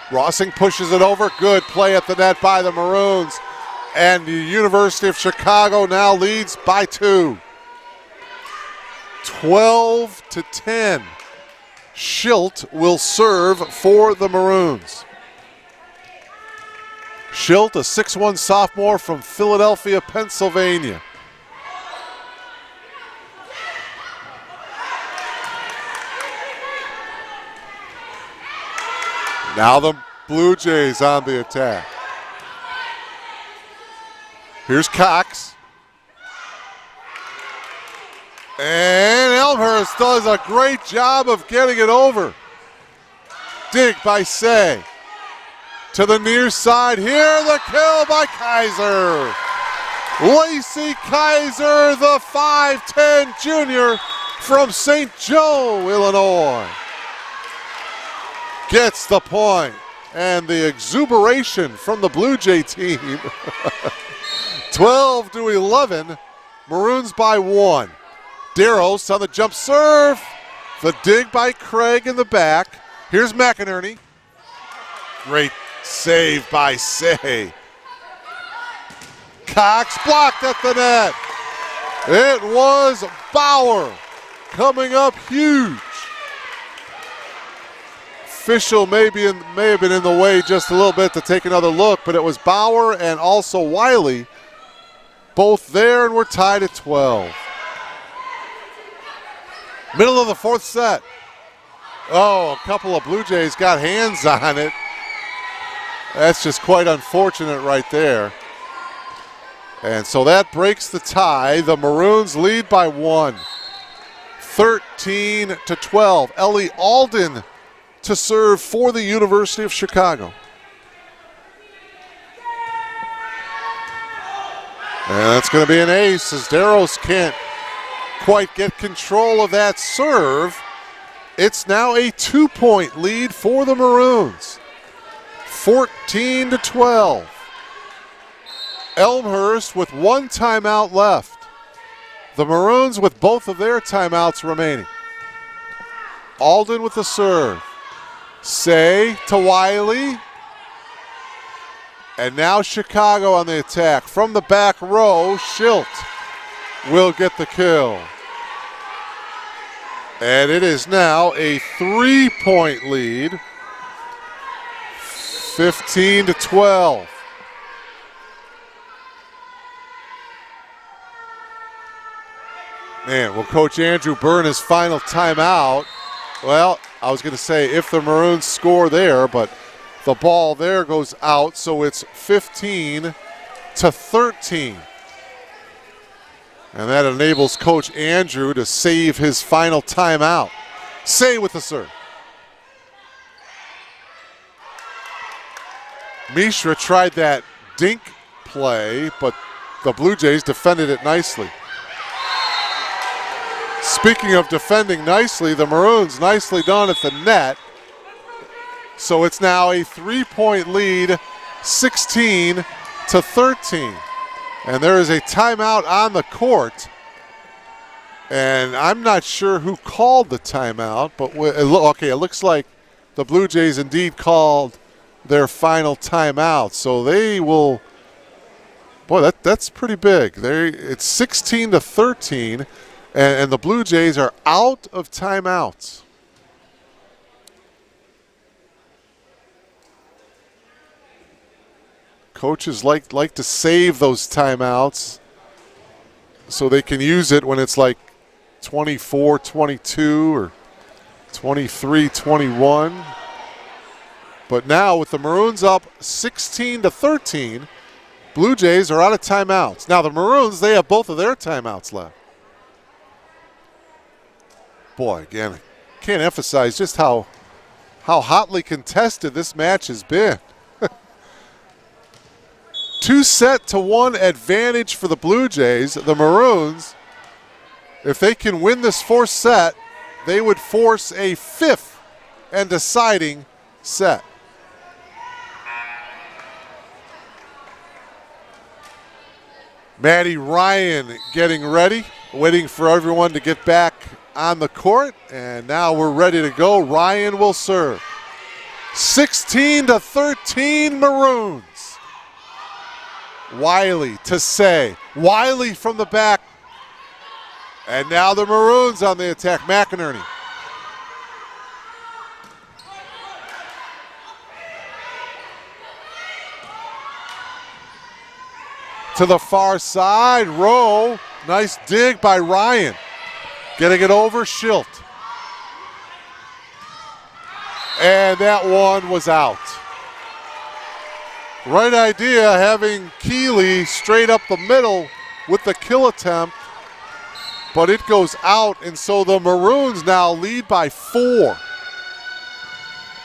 Rossing pushes it over. Good play at the net by the Maroons. And the University of Chicago now leads by 2. 12-10. Schilt will serve for the Maroons. Schilt, a 6'1" sophomore from Philadelphia, Pennsylvania. Now the Blue Jays on the attack. Here's Cox. And Elmhurst does a great job of getting it over. Dig by Say. To the near side here, the kill by Kaiser. Lacey Kaiser, the 5'10" junior from St. Joe, Illinois. Gets the point. And the exuberation from the Blue Jay team. 12-11, Maroons by 1. Darrows on the jump serve. The dig by Craig in the back. Here's McInerney. Great save by Say. Cox blocked at the net. It was Bauer coming up huge. Official may have been in the way just a little bit to take another look, but it was Bauer and also Wiley both there, and we're tied at 12. Middle of the fourth set. Oh, a couple of Blue Jays got hands on it. That's just quite unfortunate right there. And so that breaks the tie. The Maroons lead by 1. 13-12. Ellie Alden to serve for the University of Chicago. And that's going to be an ace as Deros can't quite get control of that serve. It's now a 2-point lead for the Maroons. 14-12. Elmhurst with 1 timeout left. The Maroons with both of their timeouts remaining. Alden with the serve. Say to Wiley. And now Chicago on the attack. From the back row, Schilt will get the kill. And it is now a 3-point lead. 15-12. Man, will Coach Andrew burn his final timeout? Well, I was going to say if the Maroons score there, but the ball there goes out, so it's 15-13. And that enables Coach Andrew to save his final timeout. Say with the serve. Mishra tried that dink play, but the Blue Jays defended it nicely. Speaking of defending nicely, the Maroons nicely done at the net. So it's now a 3-point lead, 16-13. And there is a timeout on the court. And I'm not sure who called the timeout, but it looks like the Blue Jays indeed called their final timeout. So they will, boy, that's pretty big. It's 16-13, and the Blue Jays are out of timeouts. Coaches like to save those timeouts so they can use it when it's like 24-22 or 23-21. But now with the Maroons up 16-13, Blue Jays are out of timeouts. Now the Maroons, they have both of their timeouts left. Boy, again, I can't emphasize just how hotly contested this match has been. 2-1 advantage for the Blue Jays. The Maroons, if they can win this fourth set, they would force a 5th and deciding set. Maddie Ryan getting ready, waiting for everyone to get back on the court, and now we're ready to go. Ryan will serve. 16-13 Maroons. Wiley to Say. Wiley from the back. And now the Maroons on the attack. McInerney. To the far side. Rowe. Nice dig by Ryan. Getting it over Schilt. And that one was out. Right idea, having Keeley straight up the middle with the kill attempt, but it goes out, and so the Maroons now lead by 4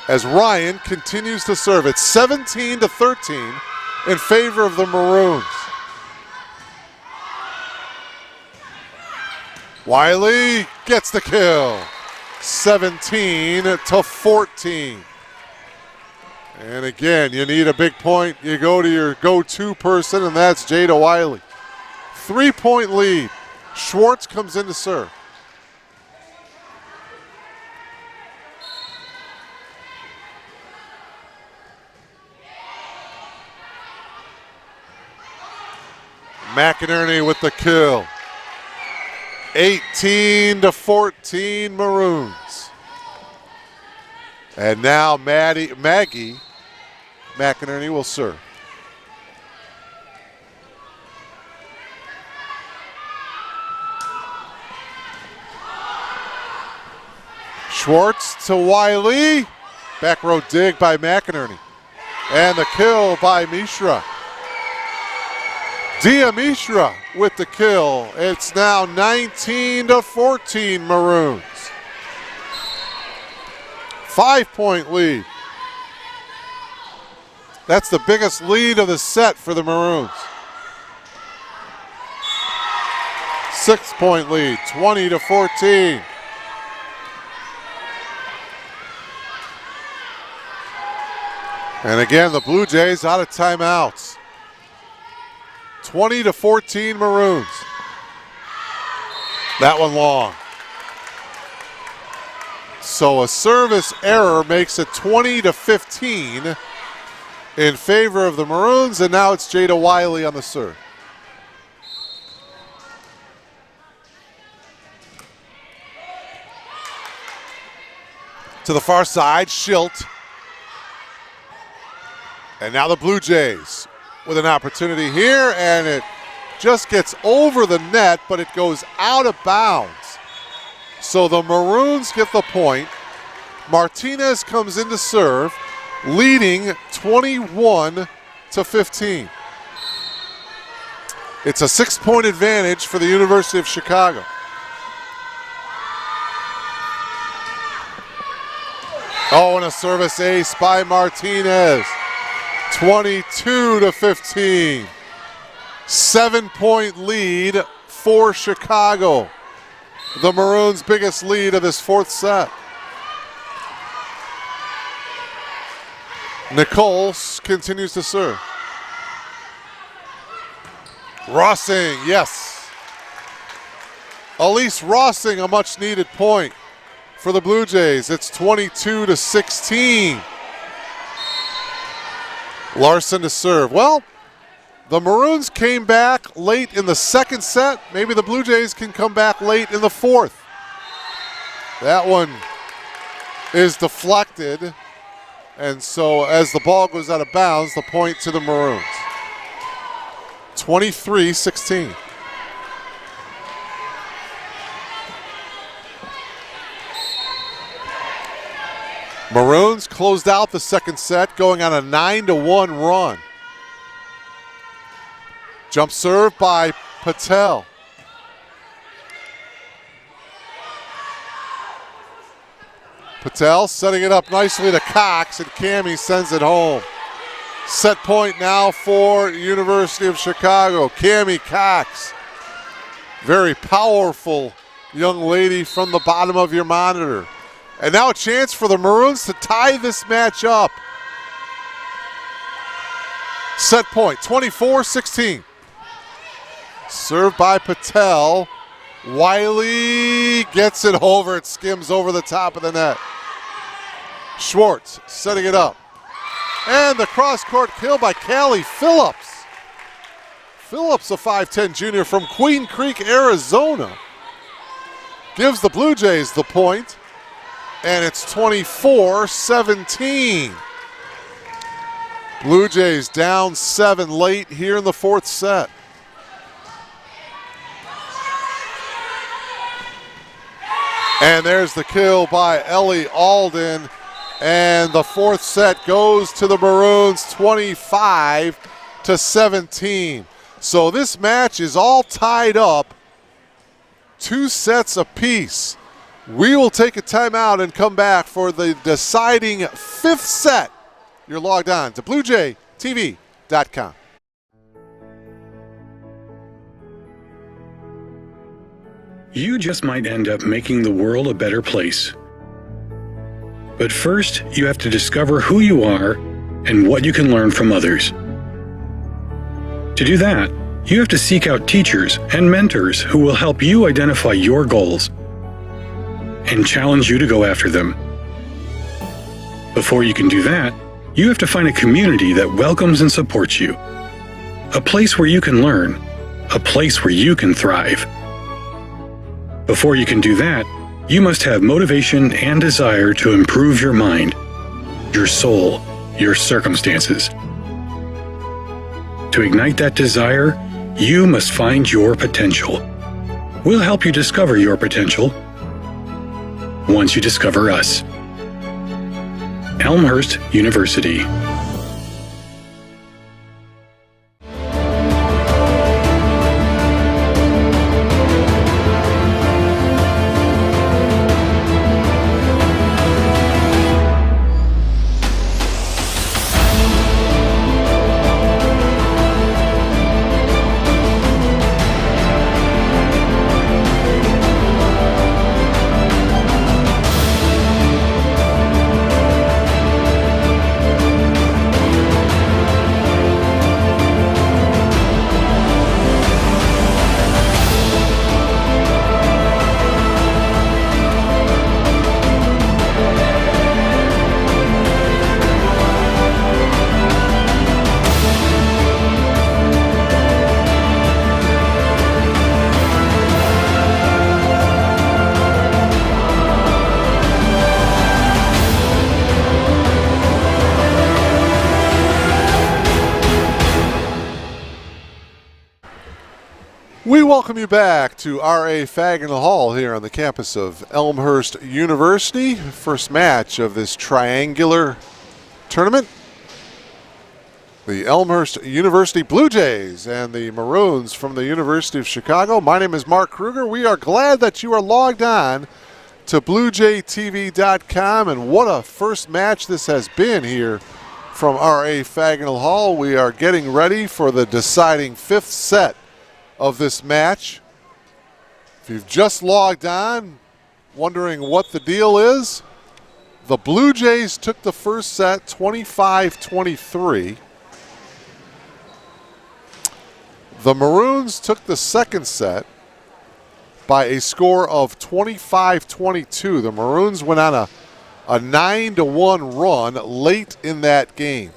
as Ryan continues to serve. It's 17-13 in favor of the Maroons. Wiley gets the kill. 17-14. And again, you need a big point. You go to your go-to person, and that's Jada Wiley. 3-point lead. Schwartz comes in to serve. McInerney with the kill. 18-14 Maroons. And now Maggie McInerney will serve. Schwartz to Wiley. Back row dig by McInerney. And the kill by Mishra. Dia Mishra with the kill. It's now 19-14 Maroons. 5-point lead. That's the biggest lead of the set for the Maroons. 6-point lead, 20-14. And again, the Blue Jays out of timeouts. 20-14 Maroons. That one long. So a service error makes it 20-15 in favor of the Maroons, and now it's Jada Wiley on the serve. To the far side, Schilt. And now the Blue Jays with an opportunity here, and it just gets over the net, but it goes out of bounds. So the Maroons get the point. Martinez comes in to serve, leading 21-15. It's a 6-point advantage for the University of Chicago. Oh, and a service ace by Martinez. 22-15. 7-point lead for Chicago. The Maroons' biggest lead of this fourth set. Nicole continues to serve. Rossing, yes. Elise Rossing, a much needed point for the Blue Jays. It's 22-16. Larson to serve. Well, the Maroons came back late in the second set. Maybe the Blue Jays can come back late in the fourth. That one is deflected. And so as the ball goes out of bounds, the point to the Maroons. 23-16. Maroons closed out the second set, going on a 9-1 run. Jump serve by Patel. Patel setting it up nicely to Cox, and Cammie sends it home. Set point now for University of Chicago. Cammie Cox. Very powerful young lady from the bottom of your monitor. And now a chance for the Maroons to tie this match up. Set point, 24-16. Served by Patel. Wiley gets it over. It skims over the top of the net. Schwartz setting it up. And the cross-court kill by Callie Phillips. Phillips, a 5'10 junior from Queen Creek, Arizona, gives the Blue Jays the point. And it's 24-17. Blue Jays down 7 late here in the fourth set. And there's the kill by Ellie Alden. And the fourth set goes to the Maroons, 25-17. So this match is all tied up, 2 sets apiece. We will take a timeout and come back for the deciding 5th set. You're logged on to BlueJayTV.com. You just might end up making the world a better place. But first, you have to discover who you are and what you can learn from others. To do that, you have to seek out teachers and mentors who will help you identify your goals and challenge you to go after them. Before you can do that, you have to find a community that welcomes and supports you. A place where you can learn, a place where you can thrive. Before you can do that, you must have motivation and desire to improve your mind, your soul, your circumstances. To ignite that desire, you must find your potential. We'll help you discover your potential once you discover us. Elmhurst University. We welcome you back to R.A. Fagnall Hall here on the campus of Elmhurst University. First match of this triangular tournament. The Elmhurst University Blue Jays and the Maroons from the University of Chicago. My name is Mark Kruger. We are glad that you are logged on to BlueJayTV.com, and what a first match this has been here from R.A. Fagnall Hall. We are getting ready for the deciding fifth set of this match. If you've just logged on, wondering what the deal is, the Blue Jays took the first set 25-23. The Maroons took the second set by a score of 25-22. The Maroons went on a 9-1 run late in that game.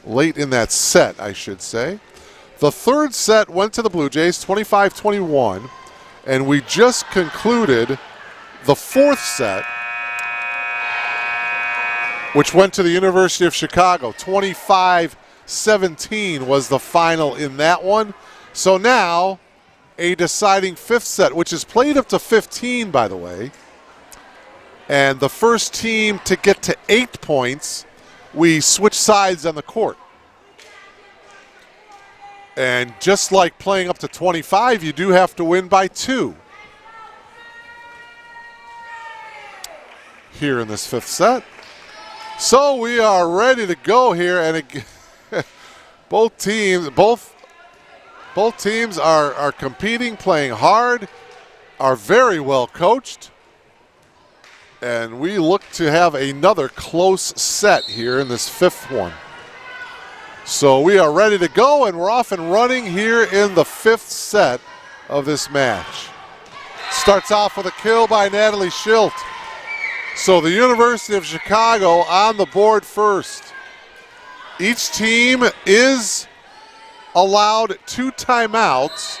Late in that set, I should say. The third set went to the Blue Jays, 25-21, and we just concluded the fourth set, which went to the University of Chicago. 25-17 was the final in that one. So now a deciding fifth set, which is played up to 15, by the way. And the first team to get to 8 points, we switch sides on the court. And just like playing up to 25, you do have to win by 2 here in this fifth set. So we are ready to go here, and both teams are competing, playing hard, are very well coached, and we look to have another close set here in this fifth one. So we are ready to go, and we're off and running here in the fifth set of this match. Starts off with a kill by Natalie Schilt. So the University of Chicago on the board first. Each team is allowed 2 timeouts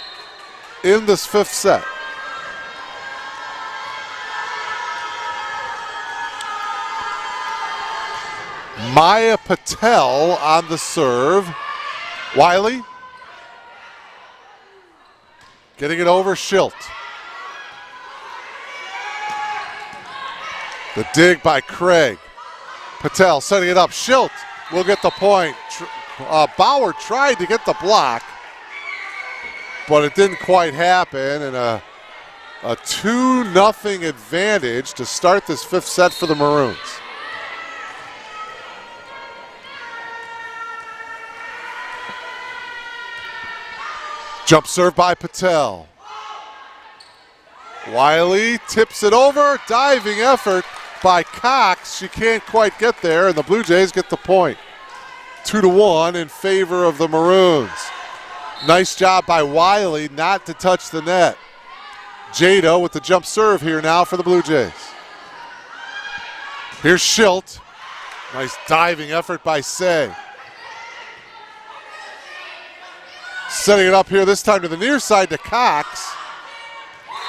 in this fifth set. Maya Patel on the serve. Wiley getting it over Schilt. The dig by Craig. Patel setting it up. Schilt will get the point. Bauer tried to get the block, but it didn't quite happen, and a 2-0 advantage to start this fifth set for the Maroons. Jump serve by Patel. Wiley tips it over. Diving effort by Cox. She can't quite get there, and the Blue Jays get the point. 2-1 in favor of the Maroons. Nice job by Wiley not to touch the net. Jado with the jump serve here now for the Blue Jays. Here's Schilt. Nice diving effort by Say. Setting it up here this time to the near side to Cox.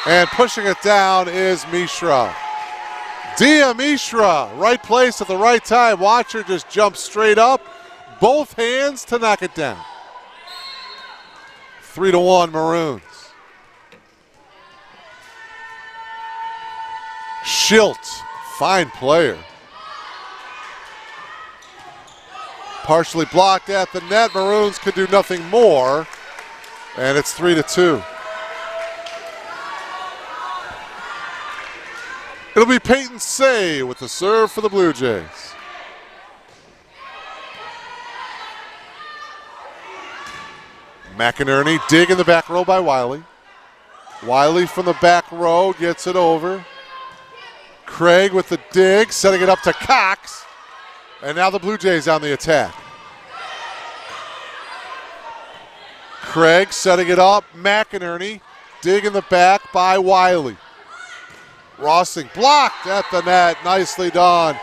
And pushing it down is Mishra. Dia Mishra, right place at the right time. Watch her just jump straight up. Both hands to knock it down. 3-1 Maroons. Schilt, fine player. Partially blocked at the net. Maroons could do nothing more. And it's 3-2. It'll be Peyton Say with the serve for the Blue Jays. McInerney, dig in the back row by Wiley. Wiley from the back row gets it over. Craig with the dig, setting it up to Cox. And now the Blue Jays on the attack. Craig setting it up. McInerney, dig in the back by Wiley. Rossing blocked at the net. Nicely done.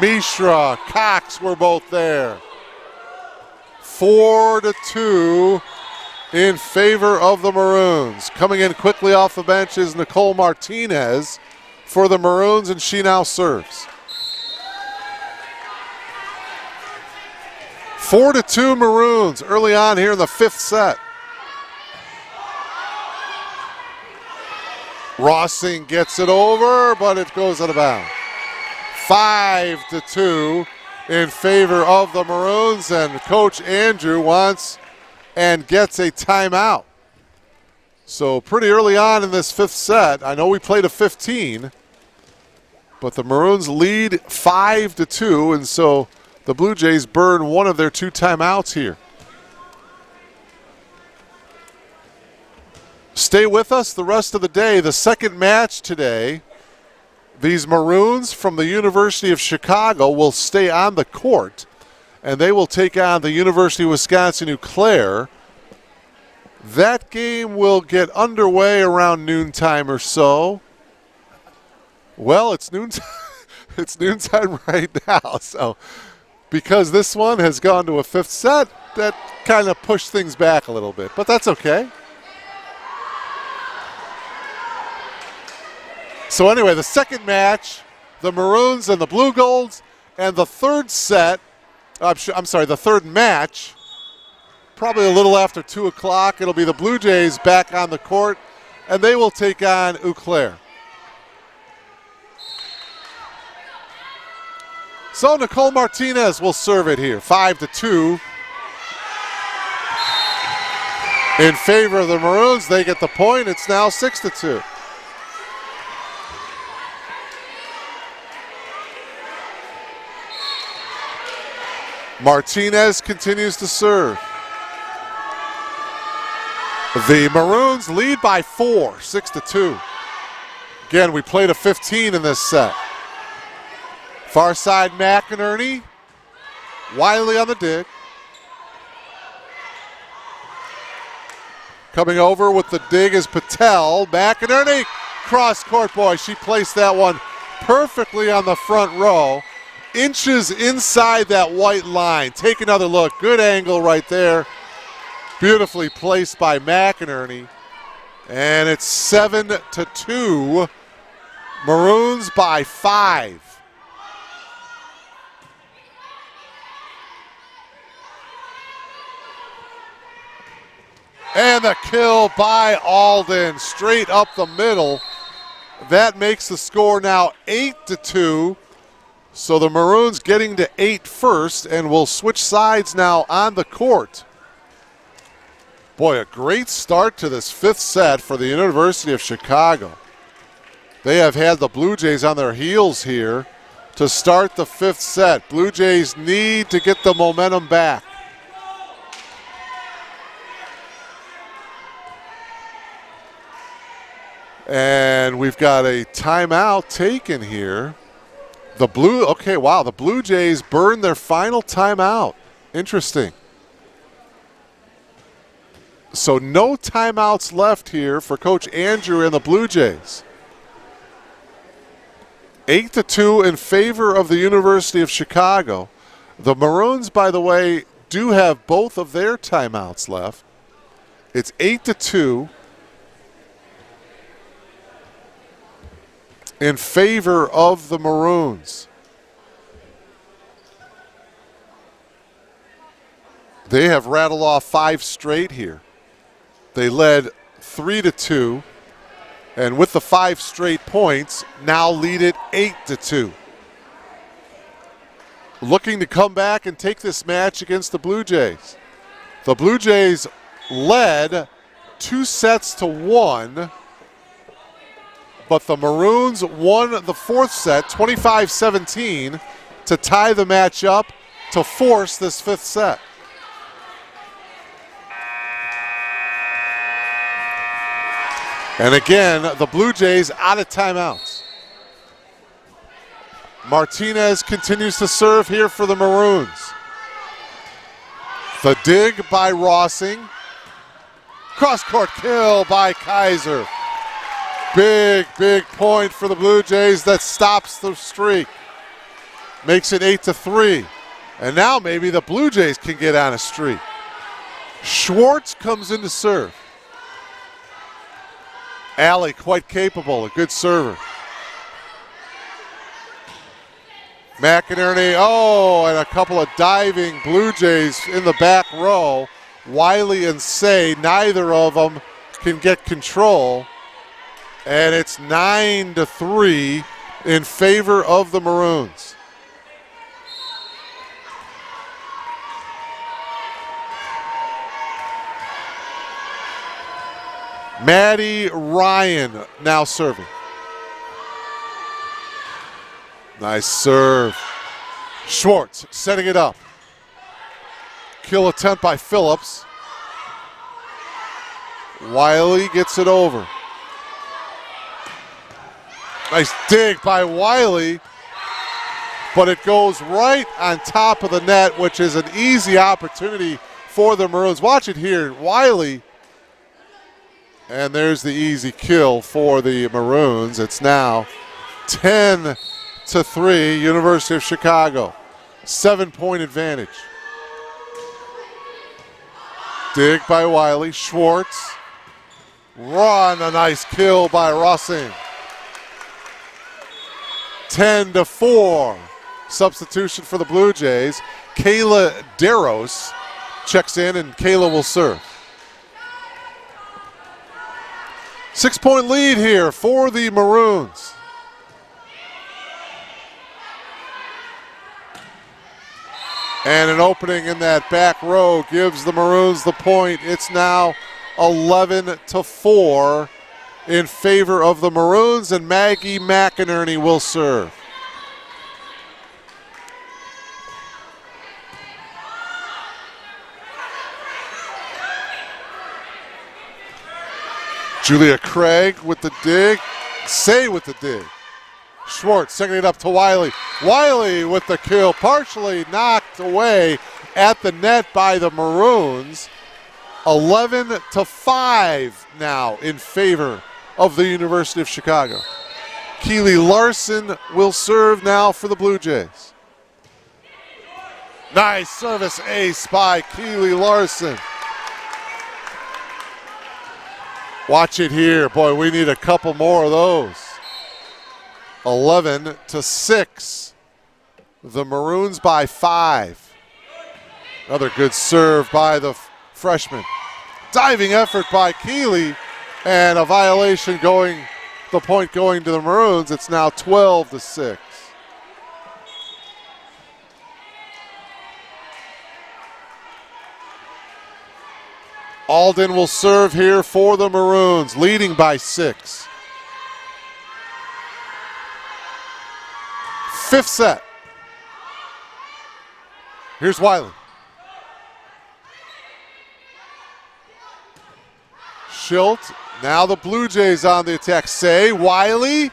Mishra, Cox were both there. 4-2 in favor of the Maroons. Coming in quickly off the bench is Nicole Martinez for the Maroons, and she now serves. 4-2 Maroons early on here in the fifth set. Rossing gets it over, but it goes out of bounds. 5-2 in favor of the Maroons, and Coach Andrew wants and gets a timeout. So pretty early on in this fifth set, I know we played a 15, but the Maroons lead 5-2, and so the Blue Jays burn one of their two timeouts here. Stay with us the rest of the day. The second match today, these Maroons from the University of Chicago will stay on the court, and they will take on the University of Wisconsin-Eau Claire. That game will get underway around noontime or so. Well, it's noontime. It's noontime right now. So because this one has gone to a fifth set, that kind of pushed things back a little bit, but that's okay. So anyway, the second match, the Maroons and the Blue Golds, and the third set, the third match, probably a little after 2 o'clock. It'll be the Blue Jays back on the court, and they will take on Eau Claire. So Nicole Martinez will serve it here, 5-2. In favor of the Maroons, they get the point. It's now 6-2. Martinez continues to serve. The Maroons lead by 4, 6-2. Again, we played a 15 in this set. Far side McInerney. Wiley on the dig. Coming over with the dig is Patel. McInerney, cross court, boy. She placed that one perfectly on the front row. Inches inside that white line. Take another look. Good angle right there. Beautifully placed by McInerney. And it's 7-2. Maroons by 5. And the kill by Alden. Straight up the middle. That makes the score now 8-2. So the Maroons getting to 8 first, and will switch sides now on the court. Boy, a great start to this fifth set for the University of Chicago. They have had the Blue Jays on their heels here to start the fifth set. Blue Jays need to get the momentum back. And we've got a timeout taken here. The Blue Jays burned their final timeout. Interesting. So no timeouts left here for Coach Andrew and the Blue Jays. 8-2 in favor of the University of Chicago. The Maroons, by the way, do have both of their timeouts left. It's 8-2 in favor of the Maroons. They have rattled off 5 straight here. They led 3-2, and with the 5 straight points, now lead it 8-2. Looking to come back and take this match against the Blue Jays. The Blue Jays led 2-1, but the Maroons won the 4th set, 25-17, to tie the match up to force this 5th set. And again, the Blue Jays out of timeouts. Martinez continues to serve here for the Maroons. The dig by Rossing. Cross-court kill by Kaiser. Big point for the Blue Jays that stops the streak. Makes it 8-3. And now maybe the Blue Jays can get on a streak. Schwartz comes in to serve. Alley quite capable, a good server. McInerney, and a couple of diving Blue Jays in the back row. Wiley and Say, neither of them can get control. And it's 9-3 in favor of the Maroons. Maddie Ryan now serving. Nice serve. Schwartz setting it up. Kill attempt by Phillips. Wiley gets it over. Nice dig by Wiley, but it goes right on top of the net, which is an easy opportunity for the Maroons. Watch it here, Wiley. And there's the easy kill for the Maroons. It's now 10-3, University of Chicago. 7-point advantage. Dig by Wiley. Schwartz. Run, a nice kill by Rossing. 10-4. Substitution for the Blue Jays. Kayla Deros checks in, and Kayla will serve. 6-point lead here for the Maroons. And an opening in that back row gives the Maroons the point. It's now 11-4 in favor of the Maroons, and Maggie McInerney will serve. Julia Craig with the dig. Say with the dig. Schwartz sending it up to Wiley. Wiley with the kill, partially knocked away at the net by the Maroons. 11-5 now in favor of the University of Chicago. Keely Larson will serve now for the Blue Jays. Nice service ace by Keely Larson. Watch it here. Boy, we need a couple more of those. 11-6. The Maroons by 5. Another good serve by the freshman. Diving effort by Keely, and a violation going, the point going to the Maroons. It's now 12-6. Alden will serve here for the Maroons, leading by 6. 5th set. Here's Wiley. Schilt. Now the Blue Jays on the attack. Say, Wiley.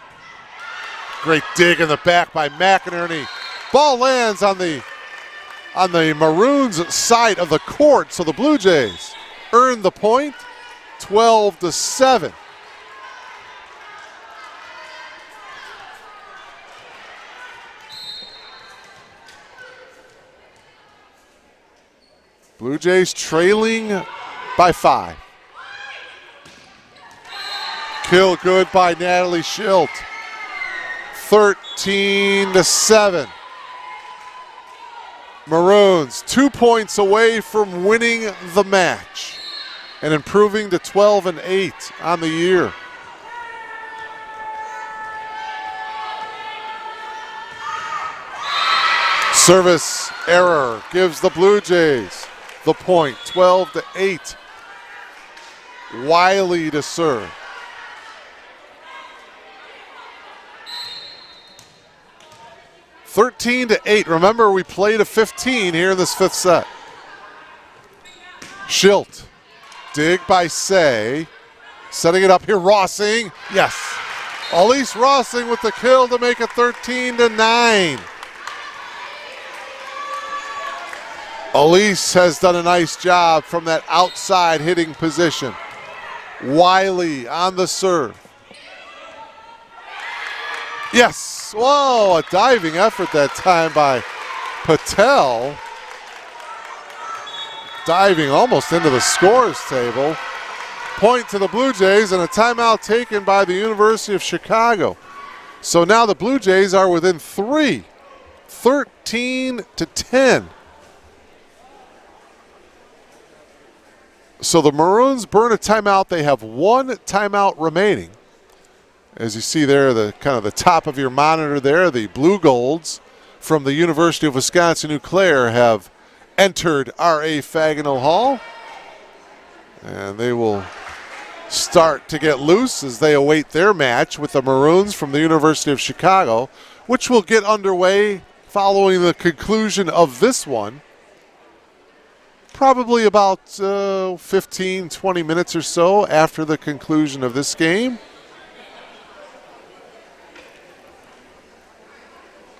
Great dig in the back by McInerney. Ball lands on the Maroons side of the court, so the Blue Jays earned the point, 12-7. Blue Jays trailing by 5. kill good by Natalie Schilt. 13-7. Maroons 2 points away from winning the match and improving to 12-8 on the year. Service error gives the Blue Jays the point, 12-8. Wiley to serve. (13-8). Remember, we played a 15 here in this fifth set. Schilt. Dig by Say. Setting it up here, Rossing. Yes. Elise Rossing with the kill to make it 13-9. Elise has done a nice job from that outside hitting position. Wiley on the serve. Yes. Whoa, a diving effort that time by Patel. Diving almost into the scores table. Point to the Blue Jays and a timeout taken by the University of Chicago. So now the Blue Jays are within 3, 13-10. So the Maroons burn a timeout. They have one timeout remaining. As you see there, the kind of the top of your monitor there, the Blue Golds from the University of Wisconsin-Eau Claire have entered R.A. Fagenal Hall. And they will start to get loose as they await their match with the Maroons from the University of Chicago, which will get underway following the conclusion of this one. Probably about 15, 20 minutes or so after the conclusion of this game.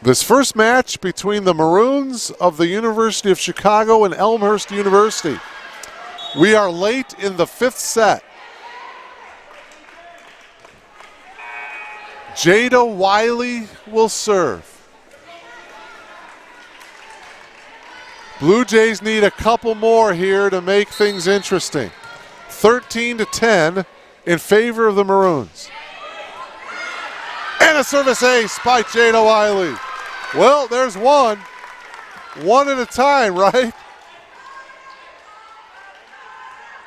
This first match between the Maroons of the University of Chicago and Elmhurst University. We are late in the fifth set. Jada Wiley will serve. Blue Jays need a couple more here to make things interesting. 13-10 in favor of the Maroons. And a service ace by Jada Wiley. Well, there's one. One at a time, right?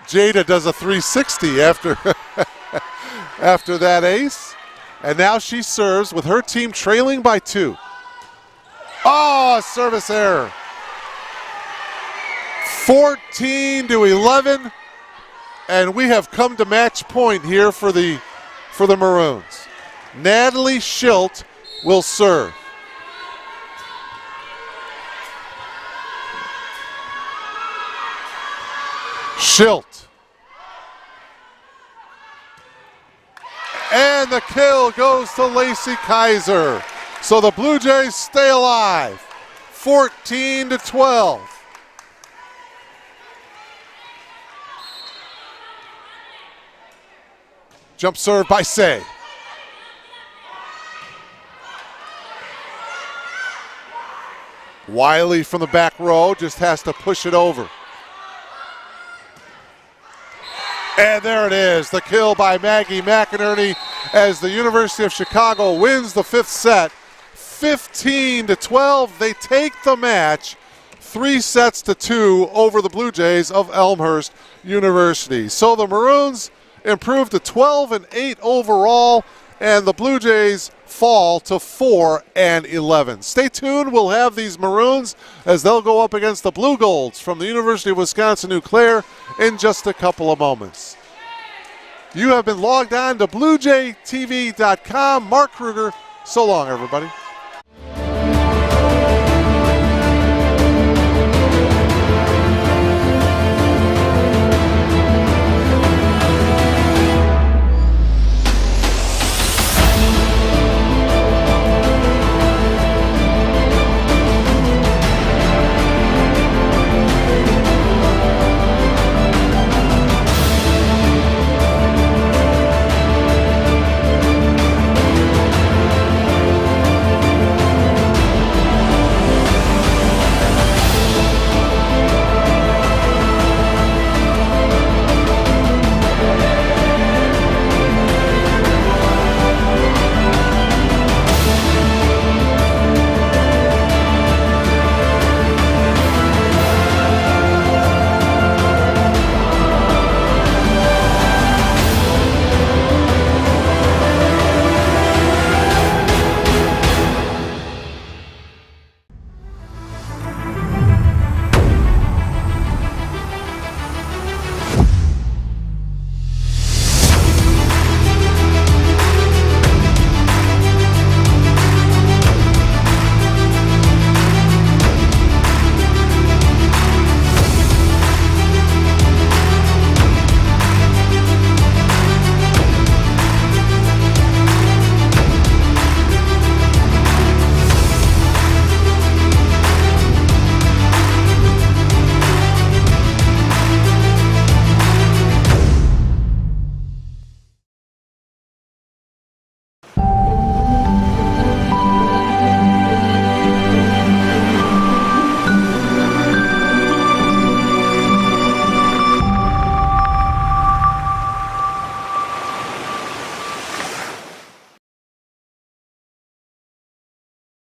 Jada does a 360 after, after that ace. And now she serves with her team trailing by 2. Oh, a service error. 14-11. And we have come to match point here for the Maroons. Natalie Schilt will serve. Schilt. And the kill goes to Lacey Kaiser. So the Blue Jays stay alive. 14-12. Jump serve by Say. Wiley from the back row just has to push it over. And there it is, the kill by Maggie McInerney as the University of Chicago wins the fifth set. 15-12, they take the match 3-2 over the Blue Jays of Elmhurst University. So the Maroons improve to 12-8 overall, and the Blue Jays fall to 4-11. Stay tuned. We'll have these Maroons as they'll go up against the Blue Golds from the University of Wisconsin-Eau Claire in just a couple of moments. You have been logged on to BlueJayTV.com. Mark Kruger, so long, everybody.